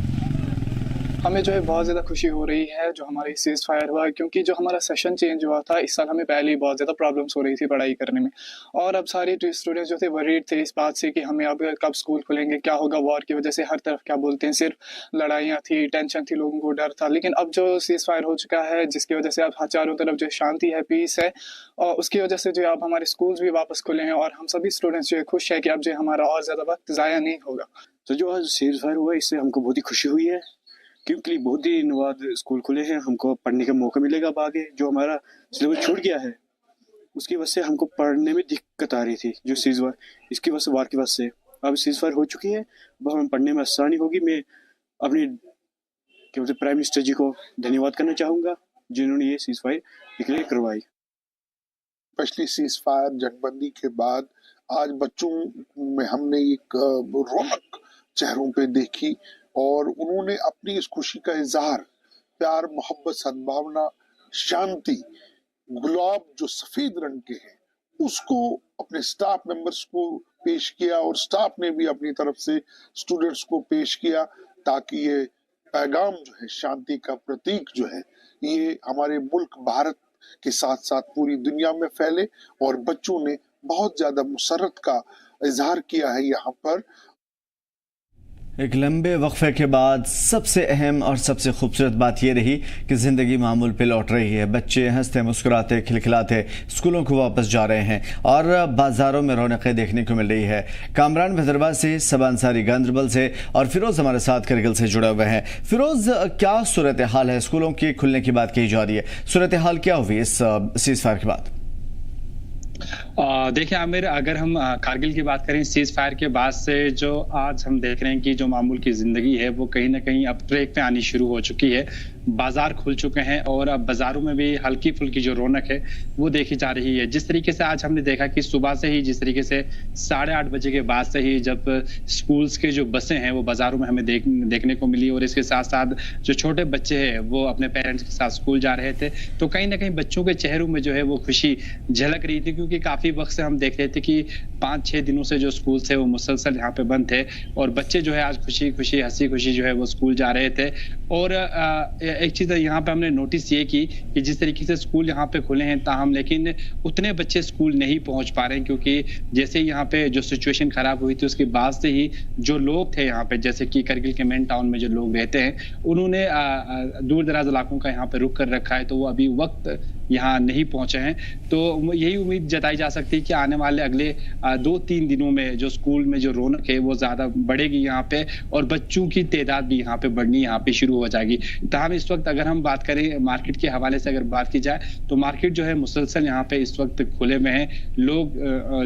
हमें जो है बहुत ज़्यादा खुशी हो रही है जो हमारी सीज़ फायर हुआ, क्योंकि जो हमारा सेशन चेंज हुआ था इस साल हमें पहले ही बहुत ज़्यादा प्रॉब्लम्स हो रही थी पढ़ाई करने में, और अब सारे स्टूडेंट्स जो थे वरीड थे इस बात से कि हमें अब कब स्कूल खुलेंगे, क्या होगा। वॉर की वजह से हर तरफ क्या बोलते हैं सिर्फ लड़ाइयाँ थी, टेंशन थी, लोगों को डर था। लेकिन अब जो सीज़ फायर हो चुका है जिसकी वजह से अब चारों तरफ जो शांति है, पीस है, और उसकी वजह से जो अब हमारे स्कूल्स भी वापस खुले हैं और हम सभी स्टूडेंट्स जो है खुश है कि अब जो हमारा और ज़्यादा वक्त ज़ाया नहीं होगा। तो जो आज सीज़ फायर हुआ इससे हमको बहुत ही खुशी हुई है, क्योंकि बहुत दिन बाद स्कूल खुले हैं, हमको पढ़ने का मौका मिलेगा। अब आगे जो हमारा सिलेबस छूट गया है उसकी वजह से हमको पढ़ने में दिक्कत आ रही थी, जो सीज़ फायर इसकी वजह से वार की वजह से अब सीज़ फायर हो चुकी है, अब हमें पढ़ने में आसानी होगी। मैं अपने क्या बोलते प्राइम मिनिस्टर जी को धन्यवाद करना चाहूँगा जिन्होंने ये सीज़ फायर डिक्लेयर करवाई। पिछली सीज़ फायर जनबंदी के बाद आज बच्चों में हमने एक रौनक चेहरों पे देखी और उन्होंने अपनी इस खुशी का इजहार प्यार, मोहब्बत, सद्भावना, शांति, गुलाब जो सफेद रंग के हैं उसको अपने स्टाफ मेंबर्स को पेश किया और स्टाफ ने भी अपनी तरफ से स्टूडेंट्स को पेश किया, ताकि ये पैगाम जो है शांति का प्रतीक जो है ये हमारे मुल्क भारत के साथ साथ पूरी दुनिया में फैले। और बच्चों ने बहुत ज्यादा मुसर्रत का इजहार किया है यहाँ पर। एक लंबे वक्फे के बाद सबसे अहम और सबसे खूबसूरत बात यह रही कि ज़िंदगी मामूल पे लौट रही है। बच्चे हंसते मुस्कुराते खिलखिलाते स्कूलों को वापस जा रहे हैं और बाज़ारों में रौनकें देखने को मिल रही है। कामरान भद्रवाह से, सबा अंसारी गांधरबल से और फिरोज़ हमारे साथ करगिल से जुड़े हुए हैं। फिरोज़, क्या सूरत हाल है? स्कूलों के खुलने की बात कही जा रही है, सूरत हाल क्या हुई इस सीज़ फायर के बाद? देखिए आमिर, अगर हम कारगिल की बात करें, सीज फायर के बाद से जो आज हम देख रहे हैं कि जो मामूल की जिंदगी है वो कहीं ना कहीं अब ट्रैक पे आनी शुरू हो चुकी है। बाजार खुल चुके हैं और अब बाजारों में भी हल्की फुल्की जो रौनक है वो देखी जा रही है। जिस तरीके से आज हमने देखा कि सुबह से ही, जिस तरीके से 8:30 बजे के बाद से ही जब स्कूल्स के जो बसें हैं वो बाजारों में हमें देखने को मिली, और इसके साथ साथ जो छोटे बच्चे हैं वो अपने पेरेंट्स के साथ स्कूल जा रहे थे, तो कहीं ना कहीं बच्चों के चेहरों में जो है वो खुशी झलक रही थी। क्योंकि काफी वक्त से हम देख रहे थे कि 5-6 दिनों से जो स्कूल थे वो मुसलसल यहाँ पे बंद थे और बच्चे जो है आज खुशी खुशी हंसी खुशी जो है वो स्कूल जा रहे थे। और एक चीज यहाँ पे हमने नोटिस ये की कि जिस तरीके से स्कूल यहाँ पे खुले हैं ताहम लेकिन उतने बच्चे स्कूल नहीं पहुंच पा रहे हैं, क्योंकि जैसे यहाँ पे जो सिचुएशन खराब हुई थी उसके बाद से ही जो लोग थे यहाँ पे, जैसे कि करगिल के मेन टाउन में जो लोग रहते हैं उन्होंने दूर दराज इलाकों का यहाँ पे रुक कर रखा है, तो वो अभी वक्त यहाँ नहीं पहुंचे हैं। तो यही उम्मीद जताई जा सकती है कि आने वाले अगले 2-3 दिनों में जो स्कूल में जो रौनक है वो ज्यादा बढ़ेगी यहाँ पे और बच्चों की तादाद भी यहाँ पे बढ़नी यहाँ पे शुरू हो जाएगी। ताहम इस वक्त अगर हम बात करें मार्केट के हवाले से, अगर बात की जाए तो मार्केट जो है मुसलसल यहाँ पे इस वक्त खुले में है। लोग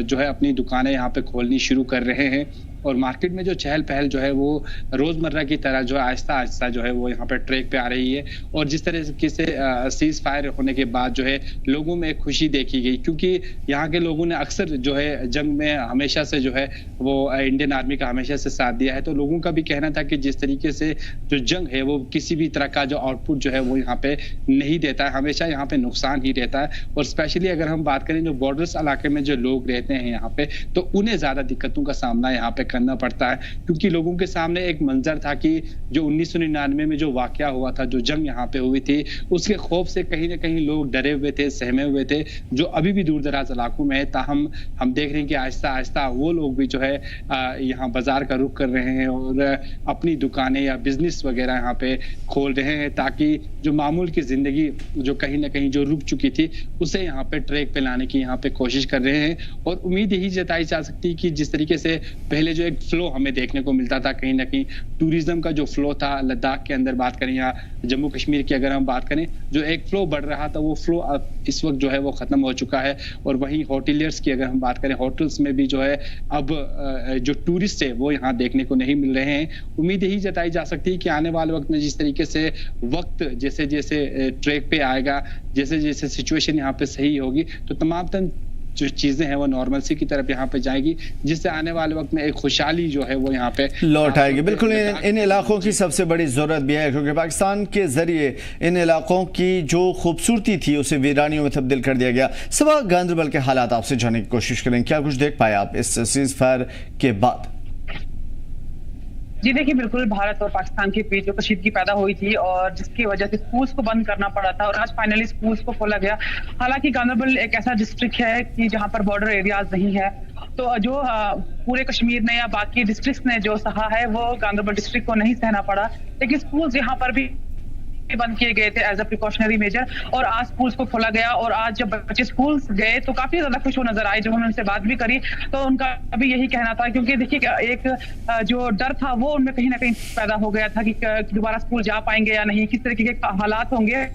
जो है अपनी दुकानें यहाँ पे खोलनी शुरू कर रहे हैं और मार्केट में जो चहल पहल जो है वो रोजमर्रा की तरह जो है आहिस्ता आहिस्ता जो है वो यहाँ पे ट्रैक पे आ रही है। और जिस तरीके से सीज फायर होने के बाद जो है लोगों में खुशी देखी गई, क्योंकि यहाँ के लोगों ने अक्सर जो है जंग में हमेशा से जो है वो इंडियन आर्मी का हमेशा से साथ दिया है। तो लोगों का भी कहना था कि जिस तरीके से जो जंग है वो किसी भी तरह का जो आउटपुट जो है वो यहाँ पे नहीं देता है, हमेशा यहाँ पे नुकसान ही रहता है। और स्पेशली अगर हम बात करें जो बॉर्डर्स इलाके में जो लोग रहते हैं यहाँ पे, तो उन्हें ज्यादा दिक्कतों का सामना यहाँ पे करना पड़ता है, क्योंकि लोगों के सामने एक मंजर था कि जो 1999 में जो वाकया हुआ था, जो जंग यहाँ पे हुई थी, उसके खौफ से कहीं ना कहीं लोग डरे हुए थे, सहमे हुए थे, जो अभी भी दूर दराज इलाकों में है। ताहम हम देख रहे हैं कि आहिस्ता आहिस्ता वो लोग भी जो है यहाँ बाजार का रुख कर रहे हैं और अपनी दुकानें या बिजनेस वगैरह यहाँ पे खोल रहे हैं, ताकि जो मामूल की जिंदगी जो कहीं ना कहीं जो रुक चुकी थी उसे यहाँ पे ट्रैक पे लाने की यहाँ पे कोशिश कर रहे हैं। और उम्मीद यही जताई जा सकती है कि जिस तरीके से पहले जो जो एक फ्लो हमें देखने को मिलता था, कहीं ना कहीं टूरिज्म का जो फ्लो था लद्दाख के अंदर, बात करें या जम्मू कश्मीर की अगर हम बात करें, जो एक फ्लो बढ़ रहा था वो फ्लो अब इस वक्त जो है वो खत्म हो चुका है। और वहीं होटलियर्स की अगर हम बात करें, होटल्स में भी जो है अब जो टूरिस्ट है वो यहाँ देखने को नहीं मिल रहे हैं। उम्मीद यही जताई जा सकती है कि आने वाले वक्त में जिस तरीके से वक्त जैसे जैसे ट्रैक पे आएगा, जैसे जैसे सिचुएशन यहाँ पे सही होगी, तो तमाम जो चीजें हैं वो नॉर्मलसी की तरफ यहाँ पे जाएगी, जिससे आने वाले वक्त में एक खुशहाली जो है वो यहाँ पे लौट आएगी। बिल्कुल इन इलाकों की सबसे बड़ी ज़रूरत भी है, क्योंकि पाकिस्तान के ज़रिए इन इलाकों की जो खूबसूरती थी उसे वीरानियों में तब्दील कर दिया गया। सिवा गांदरबल के हालात आपसे जानने की कोशिश करें, क्या कुछ देख पाए आप इस सीज़ फायर के बाद? जी देखिए, बिल्कुल भारत और पाकिस्तान के बीच जो कशीदगी पैदा हुई थी और जिसकी वजह से स्कूल्स को बंद करना पड़ा था, और आज फाइनली स्कूल्स को खोला गया। हालांकि गांदरबल एक ऐसा डिस्ट्रिक्ट है कि जहां पर बॉर्डर एरियाज नहीं है, तो जो पूरे कश्मीर ने या बाकी डिस्ट्रिक्ट्स ने जो सहा है वो गांदरबल डिस्ट्रिक्ट को नहीं सहना पड़ा। लेकिन स्कूल्स यहाँ पर भी बंद किए गए थे एज अ प्रिकॉशनरी मेजर, और आज स्कूल्स को खोला गया। और आज जब बच्चे स्कूल्स गए तो काफी ज्यादा खुश हो नजर आए। जब हमने उनसे बात भी करी तो उनका भी यही कहना था, क्योंकि देखिए एक जो डर था वो उनमें कहीं ना कहीं पैदा हो गया था कि दोबारा स्कूल जा पाएंगे या नहीं, किस तरीके के हालात होंगे।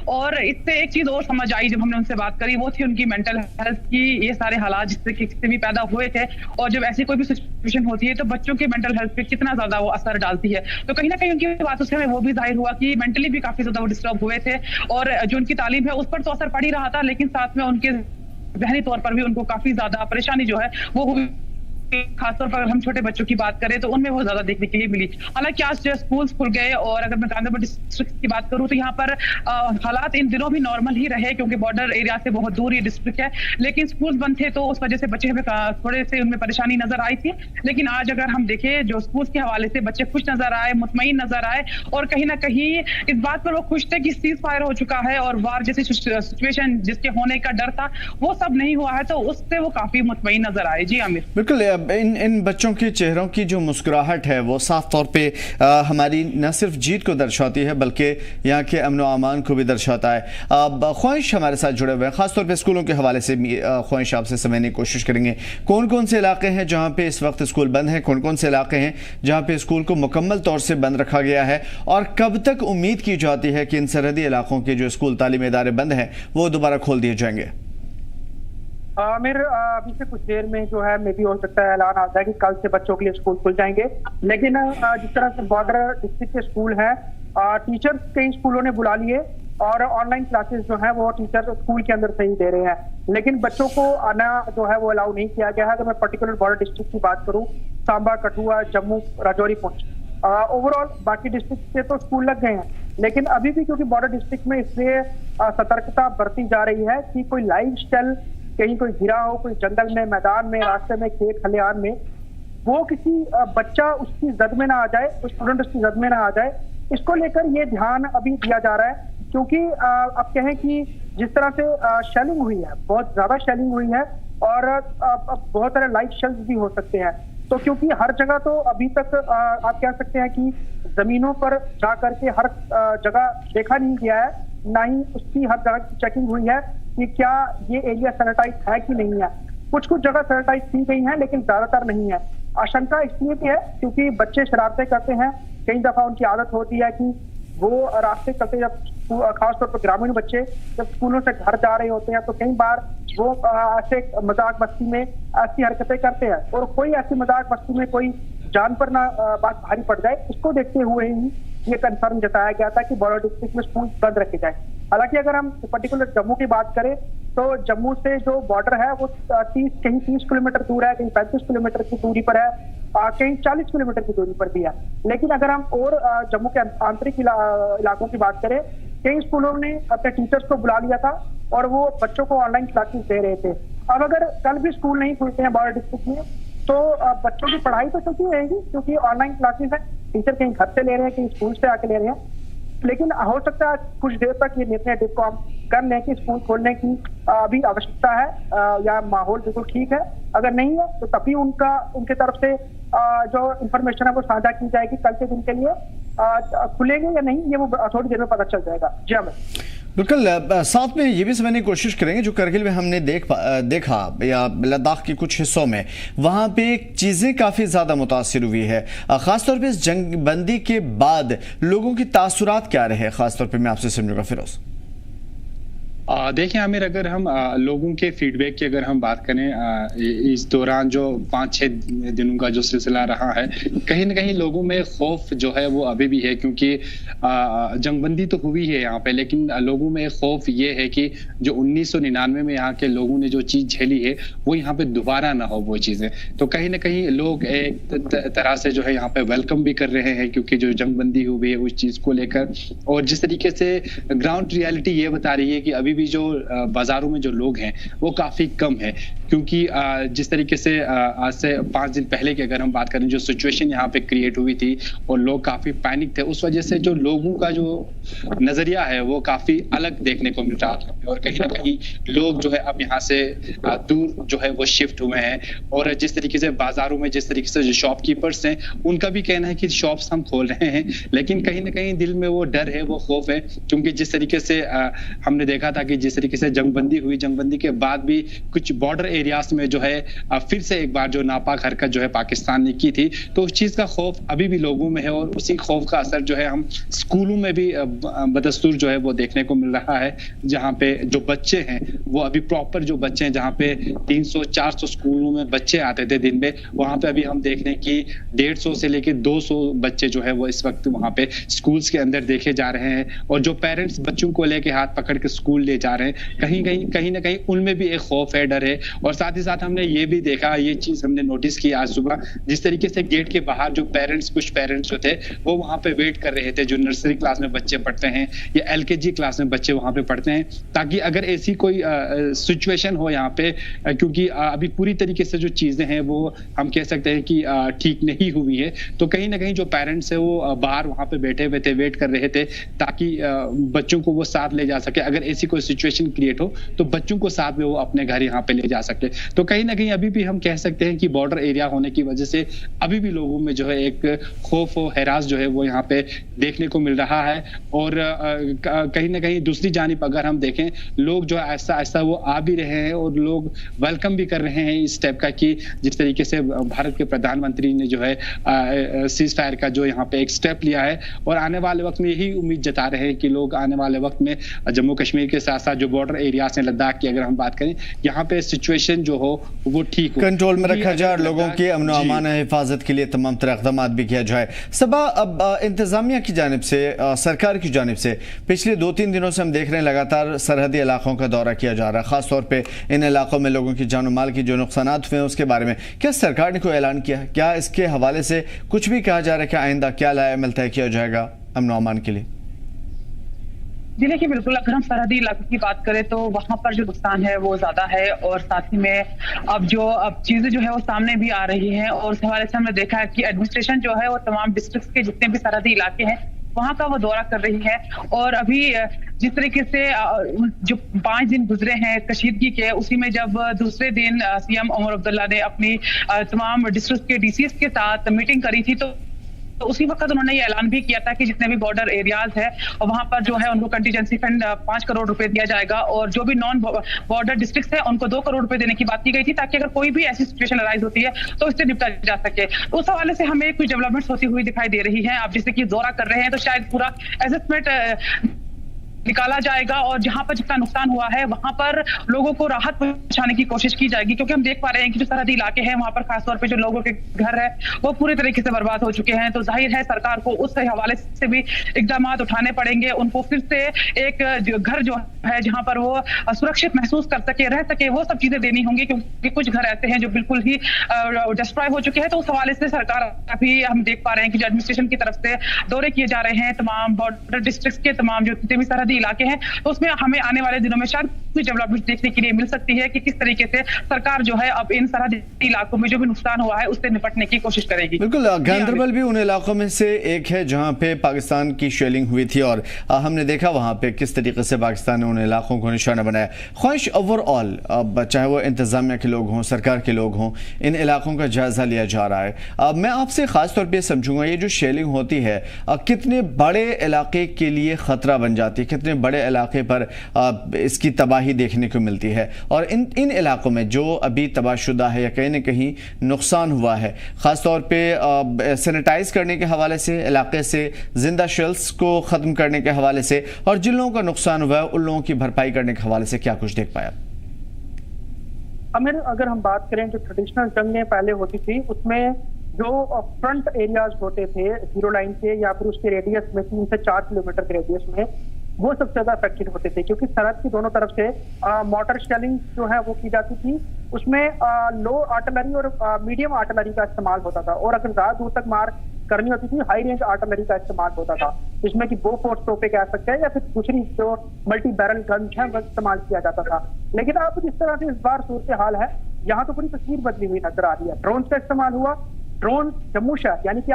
और इससे एक चीज और समझ आई जब हमने उनसे बात करी, वो थी उनकी मेंटल हेल्थ की। ये सारे हालात जिस तरीके से भी पैदा हुए थे, और जब ऐसी कोई भी सिचुएशन होती है तो बच्चों के मेंटल हेल्थ पे कितना ज्यादा वो असर डालती है। तो कहीं ना कहीं उनकी बातों से हमें वो भी जाहिर हुआ कि मेंटली भी काफी ज्यादा वो डिस्टर्ब हुए थे, और जो उनकी तालीम है उस पर तो असर पड़ ही रहा था, लेकिन साथ में उनके ज़हनी तौर पर भी उनको काफी ज्यादा परेशानी जो है वो हुई। खासतौर पर अगर हम छोटे बच्चों की बात करें तो उनमें वो ज्यादा देखने के लिए मिली। हालांकि आज जो स्कूल्स खुल गए, और अगर मैं गांदरबल डिस्ट्रिक्ट की बात करूं तो यहाँ पर हालात इन दिनों भी नॉर्मल ही रहे, क्योंकि बॉर्डर एरिया से बहुत दूर ये डिस्ट्रिक्ट है। लेकिन स्कूल्स बंद थे तो उस वजह से बच्चे हमें थोड़े से उनमें परेशानी नजर आई थी। लेकिन आज अगर हम देखें जो स्कूल्स के हवाले से बच्चे खुश नजर आए, मुतमईन नजर आए, और कहीं ना कहीं इस बात पर वो खुश थे कि सीज फायर हो चुका है और वार जैसी सिचुएशन जिसके होने का डर था वो सब नहीं हुआ है, तो उससे वो काफी मुतमईन नजर आए। जी आमिर, बिल्कुल इन बच्चों के चेहरों की जो मुस्कुराहट है वो साफ तौर पे हमारी न सिर्फ जीत को दर्शाती है बल्कि यहाँ के अमन व अमान को भी दर्शाता है। ख्वाहिश हमारे साथ जुड़े हुए हैं, खासतौर पे स्कूलों के हवाले से ख्वाहिश आपसे समझने की कोशिश करेंगे। कौन कौन से इलाके हैं जहाँ पे इस वक्त स्कूल बंद है, कौन कौन से इलाके हैं जहाँ पे स्कूल को मुकम्मल तौर से बंद रखा गया है, और कब तक उम्मीद की जाती है कि इन सरहदी इलाकों के जो स्कूल तालीमी इदारे बंद हैं वो दोबारा खोल दिए जाएंगे? मेरे अभी से कुछ देर में जो है मे भी हो सकता है ऐलान आता है कि कल से बच्चों के लिए स्कूल खुल जाएंगे। लेकिन जिस तरह से बॉर्डर डिस्ट्रिक्ट के स्कूल हैं, टीचर्स कई स्कूलों ने बुला लिए और ऑनलाइन क्लासेस जो है वो टीचर स्कूल के अंदर से ही दे रहे हैं, लेकिन बच्चों को आना जो है वो अलाउ नहीं किया गया है। अगर मैं पर्टिकुलर बॉर्डर डिस्ट्रिक्ट की बात करूँ, सांबा, कठुआ, जम्मू, राजौरी, पुंछ, ओवरऑल बाकी डिस्ट्रिक्ट से तो स्कूल लग गए हैं, लेकिन अभी भी क्योंकि बॉर्डर डिस्ट्रिक्ट में इसलिए सतर्कता बरती जा रही है कि कोई लाइव स्टाइल कहीं कोई गिरा हो, कोई जंगल में, मैदान में, रास्ते में, खेत खलिहान में, वो किसी बच्चा उसकी जद में ना आ जाए, उस स्टूडेंट उसकी जद में ना आ जाए, इसको लेकर ये ध्यान अभी दिया जा रहा है। क्योंकि अब कहें कि जिस तरह से शेलिंग हुई है, बहुत ज्यादा शेलिंग हुई है, और बहुत सारे लाइव शेल्स भी हो सकते हैं। तो क्योंकि हर जगह तो अभी तक आप कह सकते हैं कि जमीनों पर जा करके हर जगह देखा नहीं गया है, ना ही उसकी हर जगह की चेकिंग हुई है कि क्या ये एरिया सैनिटाइज है कि नहीं है। कुछ कुछ जगह सैनिटाइज की गई है, लेकिन ज्यादातर नहीं है। आशंका इसलिए भी है क्योंकि बच्चे शरारतें करते हैं, कई दफा उनकी आदत होती है कि वो रास्ते चलते, जब खासतौर पर ग्रामीण बच्चे जब स्कूलों से घर जा रहे होते हैं तो कई बार वो ऐसे मजाक मस्ती में ऐसी हरकतें करते हैं, और कोई ऐसी मजाक मस्ती में कोई जान पर ना बात भारी पड़ जाए, इसको देखते हुए ही ये कंसर्न जताया गया था कि बॉर्डर डिस्ट्रिक्ट में स्कूल बंद रखे जाए। हालांकि अगर हम पर्टिकुलर जम्मू की बात करें तो जम्मू से जो बॉर्डर है वो कहीं 30 किलोमीटर दूर है, कहीं 35 किलोमीटर की दूरी पर है, कहीं 40 किलोमीटर की दूरी पर भी है। लेकिन अगर हम और जम्मू के आंतरिक इलाकों की बात करें, कई स्कूलों ने अपने टीचर्स को बुला लिया था और वो बच्चों को ऑनलाइन क्लासेस दे रहे थे। अब अगर कल भी स्कूल नहीं खुलते हैं बॉर्डर डिस्ट्रिक्ट में तो बच्चों की पढ़ाई तो चलती रहेगी, क्योंकि ऑनलाइन क्लासेस है, टीचर कहीं घर से ले रहे हैं, कहीं स्कूल से आके ले रहे हैं। लेकिन हो सकता है कुछ देर तक ये निर्णय को हम कर लें कि स्कूल खोलने की अभी आवश्यकता है या माहौल बिल्कुल ठीक है। अगर नहीं है तो तभी उनके तरफ से जो इंफॉर्मेशन है वो साझा की जाएगी कल के दिन के लिए। खुलेंगे या नहीं ये वो थोड़ी देर में पता चल जाएगा। जी हाँ। बिल्कुल। साथ में ये भी समझने की कोशिश करेंगे जो करगिल में हमने देखा या लद्दाख के कुछ हिस्सों में वहाँ पे चीज़ें काफ़ी ज़्यादा मुतासिर हुई है, ख़ासतौर पे इस जंग बंदी के बाद लोगों की तासुरात क्या रहे, ख़ासतौर पे मैं आपसे समझूंगा फिरोज। देखिए आमिर, अगर हम लोगों के फीडबैक की अगर हम बात करें इस दौरान जो 5-6 दिनों का जो सिलसिला रहा है, कहीं ना कहीं लोगों में खौफ जो है वो अभी भी है, क्योंकि जंगबंदी तो हुई है यहाँ पे, लेकिन लोगों में खौफ ये है कि जो 1999 में यहाँ के लोगों ने जो चीज़ झेली है वो यहाँ पे दोबारा ना हो वो चीज़ें। तो कहीं ना कहीं लोग एक तरह से जो है यहाँ पे वेलकम भी कर रहे हैं, क्योंकि जो जंगबंदी हुई है उस चीज़ को लेकर, और जिस तरीके से ग्राउंड रियलिटी ये बता रही है कि अभी भी जो बाजारों में जो लोग हैं वो काफी कम है, क्योंकि जिस तरीके से आज से 5 दिन पहले की अगर हम बात करें जो सिचुएशन यहाँ पे क्रिएट हुई थी और लोग काफी पैनिक थे, उस वजह से जो लोगों का जो नजरिया है वो काफी अलग देखने को मिल रहा था, और कहीं ना कहीं लोग जो है अब यहाँ से दूर जो है वो शिफ्ट हुए हैं। और जिस तरीके से बाजारों में जिस तरीके से जो शॉपकीपर्स हैं उनका भी कहना है कि शॉप्स हम खोल रहे हैं, लेकिन कहीं ना कहीं दिल में वो डर है, वो खौफ है, क्योंकि जिस तरीके से हमने देखा था कि जिस तरीके से जंगबंदी हुई, जंगबंदी के बाद भी कुछ बॉर्डर एरियाज में जो है फिर से एक बार जो नापाक हरकत जो है पाकिस्तान ने की थी, तो उस चीज का खौफ अभी भी लोगों में है, और उसी खौफ का असर जो है हम स्कूलों में भी बदस्तूर जो है वो देखने को मिल रहा है, जहाँ पे जो बच्चे हैं वो अभी प्रॉपर जो बच्चे हैं, जहाँ पे 300-400 स्कूलों में बच्चे आते थे दिन में, वहां पे अभी हम देख रहे हैं कि 150 से लेके 200 बच्चे जो है वो इस वक्त वहां पे स्कूल्स के अंदर देखे जा रहे हैं, और जो पेरेंट्स बच्चों को लेके हाथ पकड़ के स्कूल ले जा रहे हैं, कहीं ना कहीं उनमें भी एक खौफ है, डर है। और साथ ही साथ हमने ये भी देखा, ये चीज हमने नोटिस की आज सुबह, जिस तरीके से गेट के बाहर जो कुछ पेरेंट्स जो थे वो वहां पे वेट कर रहे थे, जो नर्सरी क्लास में बच्चे पढ़ते हैं या LKG क्लास में बच्चे वहां पे पढ़ते हैं, ताकि अगर ऐसी कोई सिचुएशन हो यहाँ पे, क्योंकि अभी पूरी तरीके से जो चीजें हैं वो हम कह सकते हैं कि ठीक नहीं हुई है, तो कहीं ना कहीं जो पेरेंट्स है वो बाहर वहां पे बैठे हुए थे, वेट कर रहे थे, ताकि बच्चों को वो साथ ले जा सके, अगर ऐसी कोई सिचुएशन क्रिएट हो तो बच्चों को साथ में वो अपने घर यहाँ पे ले जा सके। तो कहीं ना कहीं अभी भी हम कह सकते हैं कि बॉर्डर एरिया होने की वजह से अभी भी लोगों में जो है एक खौफ और हैरास जो है वो यहाँ पे देखने को मिल रहा है। और कहीं ना कहीं दूसरी जानिब अगर हम देखें, लोग जो ऐसा ऐसा वो आ भी रहे हैं और लोग वेलकम भी कर रहे हैं इस स्टेप का, कि जिस तरीके से भारत के प्रधानमंत्री ने जो है सीज फायर का जो यहाँ पे एक स्टेप लिया है, और आने वाले वक्त में यही उम्मीद जता रहे हैं कि लोग आने वाले वक्त में जम्मू कश्मीर के साथ साथ जो बॉर्डर एरियाज हैं, लद्दाख की अगर हम बात करें, यहाँ पे सिचुएशन जो हो वो ठीक हो, कंट्रोल में रखा जाए, लोगों की अमन व अमान हिफाजत के लिए तमाम तरह इक़दाम भी किया जाए। सबा, अब इंतजामिया की जानिब से, सरकार की जानिब से पिछले 2-3 दिनों से हम देख रहे हैं लगातार सरहदी इलाकों का दौरा किया जा रहा है, खासतौर पर इन इलाकों में लोगों की जान माल की जो नुकसान हुए हैं उसके बारे में क्या सरकार ने कोई ऐलान किया है? क्या इसके हवाले से कुछ भी कहा जा रहा है कि आइंदा क्या लाया तय किया जाएगा अमन व अमान के लिए? जी देखिए, बिल्कुल, अगर हम सरहदी इलाके की बात करें तो वहां पर जो नुकसान है वो ज्यादा है, और साथ ही में अब चीजें जो है वो सामने भी आ रही हैं, और उस हवाले से हमने देखा है कि एडमिनिस्ट्रेशन जो है वो तमाम डिस्ट्रिक्ट के जितने भी सरहदी इलाके हैं वहां का वो दौरा कर रही है। और अभी जिस तरीके से जो 5 दिन गुजरे हैं कशीदगी के, उसी में जब दूसरे दिन CM उमर अब्दुल्ला ने अपनी तमाम डिस्ट्रिक्ट के DCs के साथ मीटिंग करी थी, तो उसी वक्त उन्होंने ये ऐलान भी किया था कि जितने भी बॉर्डर एरियाज है वहां पर जो है उनको कंटीजेंसी फंड 5 करोड़ रुपए दिया जाएगा, और जो भी नॉन बॉर्डर डिस्ट्रिक्ट्स है उनको 2 करोड़ रुपए देने की बात की गई थी, ताकि अगर कोई भी ऐसी सिचुएशन अराइज होती है तो उससे निपटा जा सके। तो उस हवाले से हमें कुछ डेवलपमेंट्स होती हुई दिखाई दे रही है। आप जैसे कि दौरा कर रहे हैं तो शायद पूरा असेसमेंट निकाला जाएगा, और जहां पर जितना नुकसान हुआ है वहां पर लोगों को राहत पहुंचाने की कोशिश की जाएगी, क्योंकि हम देख पा रहे हैं कि जो सरहदी इलाके हैं वहां पर खासतौर पे जो लोगों के घर है वो पूरी तरीके से बर्बाद हो चुके हैं। तो जाहिर है सरकार को उस हवाले से भी इकदाम उठाने पड़ेंगे, उनको फिर से एक घर जो है जहां पर वो सुरक्षित महसूस कर सके, रह सके, वो सब चीजें देनी होंगी, क्योंकि कुछ घर ऐसे हैं जो बिल्कुल ही डिस्ट्रॉय हो चुके हैं। तो उस हवाले से सरकार अभी हम देख पा रहे हैं कि जो एडमिनिस्ट्रेशन की तरफ से दौरे किए जा रहे हैं तमाम बॉर्डर डिस्ट्रिक्ट के, तमाम जो जितने भी सरहदी इलाके हैं, तो उसमें हमें आने वाले दिनों में शायद भी डेवलपमेंट देखने के लिए मिल सकती है कि किस तरीके से सरकार जो है अब इन सरहदी इलाकों में जो भी नुकसान हुआ है उससे निपटने की कोशिश करेगी। बिल्कुल, गांदरबल भी उन इलाकों में से एक है जहां पे पाकिस्तान की शेलिंग हुई थी और हमने देखा वहां पे किस तरीके से पाकिस्तान ने उन इलाकों को निशाना बनाया। ख्वाहिश ओवरऑल, चाहे वो इंतजामिया के लोग हों, सरकार के लोग हों, इन इलाकों का जायजा लिया जा रहा है। मैं आपसे खास तौर पे समझूंगा, ये जो शेलिंग होती है कितने बड़े इलाके के लिए खतरा बन जाती है, कितने बड़े इलाके पर इसकी तबाही देखने को मिलती है, और इन इलाकों में जो अभी तबाहशुदा है या कहीं ना कहीं नुकसान हुआ है, खास तौर पे सैनिटाइज करने के हवाले से, इलाके से जिंदा शेल्स को ख़त्म करने के हवाले से, और जिन लोगों का नुकसान हुआ है उन लोगों की भरपाई करने के हवाले से क्या कुछ देख पाया? आमिर, अगर हम बात करें जो ट्रेडिशनल जंगें पहले होती थी उसमें जो फ्रंट एरियाज होते थे जीरो लाइन के या फिर उसके रेडियस में 3 से 4 किलोमीटर के रेडियस में, वो सबसे ज्यादा अफेक्टेड होते थे क्योंकि सरहद की दोनों तरफ से मोटर शेलिंग जो है वो की जाती थी। उसमें लो आर्टिलरी और मीडियम आर्टिलरी का इस्तेमाल होता था, और अगर ज्यादा दूर तक मार करनी होती थी हाई रेंज आर्टिलरी का इस्तेमाल होता था, जिसमें कि बोफोर्स तोपे कह सकते हैं या फिर दूसरी जो मल्टी बैरल गन है वो इस्तेमाल किया जाता था। लेकिन अब जिस तरह से इस बार सूरत हाल है, यहाँ तो पूरी तस्वीर बदली हुई नजर आ रही है। ड्रोन का इस्तेमाल हुआ। ड्रोन जम्मू शहर, यानी कि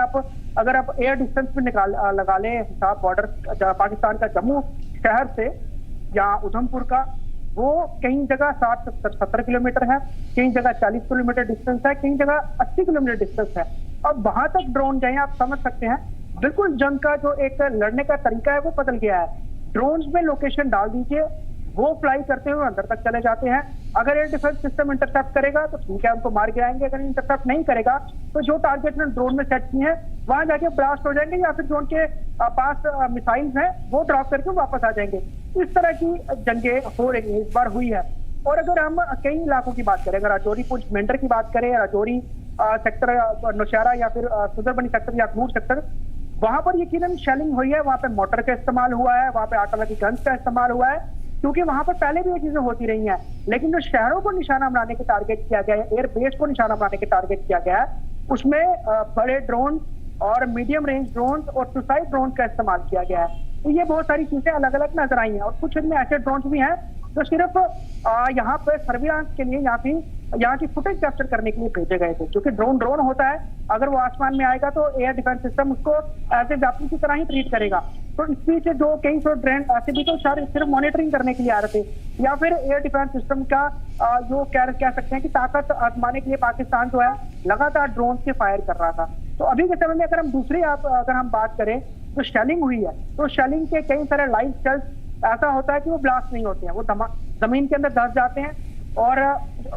अगर आप एयर डिस्टेंस में लगा लें हिसाब बॉर्डर पाकिस्तान का जम्मू शहर से या उधमपुर का, वो कई जगह 60-70 किलोमीटर है, कई जगह 40 किलोमीटर डिस्टेंस है, कई जगह 80 किलोमीटर डिस्टेंस है। अब वहां तक ड्रोन जाए, आप समझ सकते हैं बिल्कुल जंग का जो एक लड़ने का तरीका है वो बदल गया है। ड्रोन में लोकेशन डाल दीजिए, वो फ्लाई करते हुए अंदर तक चले जाते हैं। अगर एयर डिफेंस सिस्टम इंटरसेप्ट करेगा तो ठीक है, उनको मार गिराएंगे। अगर इंटरसेप्ट नहीं करेगा तो जो टारगेट ने ड्रोन में सेट किए हैं वहां जाके ब्लास्ट हो जाएंगे, या फिर जो उनके पास मिसाइल्स हैं वो ड्रॉप करके वापस आ जाएंगे। इस तरह की जंगें हो रही है, इस बार हुई है। और अगर हम कई इलाकों की बात करें, अगर राजौरी पुंछ मेंढर की बात करें, राजौरी सेक्टर नौशहरा या फिर सुंदरबनी सेक्टर या अखनूर सेक्टर, वहां पर यकीनन शेलिंग हुई है। वहां पे मोटर का इस्तेमाल हुआ है, वहां पे आर्टिलरी गन्स का इस्तेमाल हुआ है, क्योंकि वहां पर पहले भी ये चीजें होती रही हैं। लेकिन जो शहरों को निशाना बनाने के टारगेट किया गया है, एयरबेस को निशाना बनाने के टारगेट किया गया है, उसमें बड़े ड्रोन और मीडियम रेंज ड्रोन और सुसाइड ड्रोन का इस्तेमाल किया गया है। तो ये बहुत सारी चीजें अलग अलग नजर आई हैं, और कुछ इनमें ऐसे ड्रोन भी हैं जो सिर्फ यहाँ पे सर्विलांस के लिए यहाँ की फुटेज कैप्चर करने के लिए भेजे गए थे। क्योंकि ड्रोन होता है, अगर वो आसमान में आएगा तो एयर डिफेंस सिस्टम उसको एज ए वेपन की तरह ही ट्रीट करेगा। तो इस बीच जो कई सौ ड्रोन ऐसे भी तो सिर्फ मॉनिटरिंग करने के लिए आ रहे थे, या फिर एयर डिफेंस सिस्टम का जो कह सकते हैं कि ताकत आजमाने के लिए पाकिस्तान जो है लगातार ड्रोन से फायर कर रहा था। तो अभी के समय में अगर हम अगर हम बात करें तो शेलिंग हुई है, तो शेलिंग के कई सारे लाइव शेल्स ऐसा होता है कि वो ब्लास्ट नहीं होते हैं, वो जमीन के अंदर धंस जाते हैं और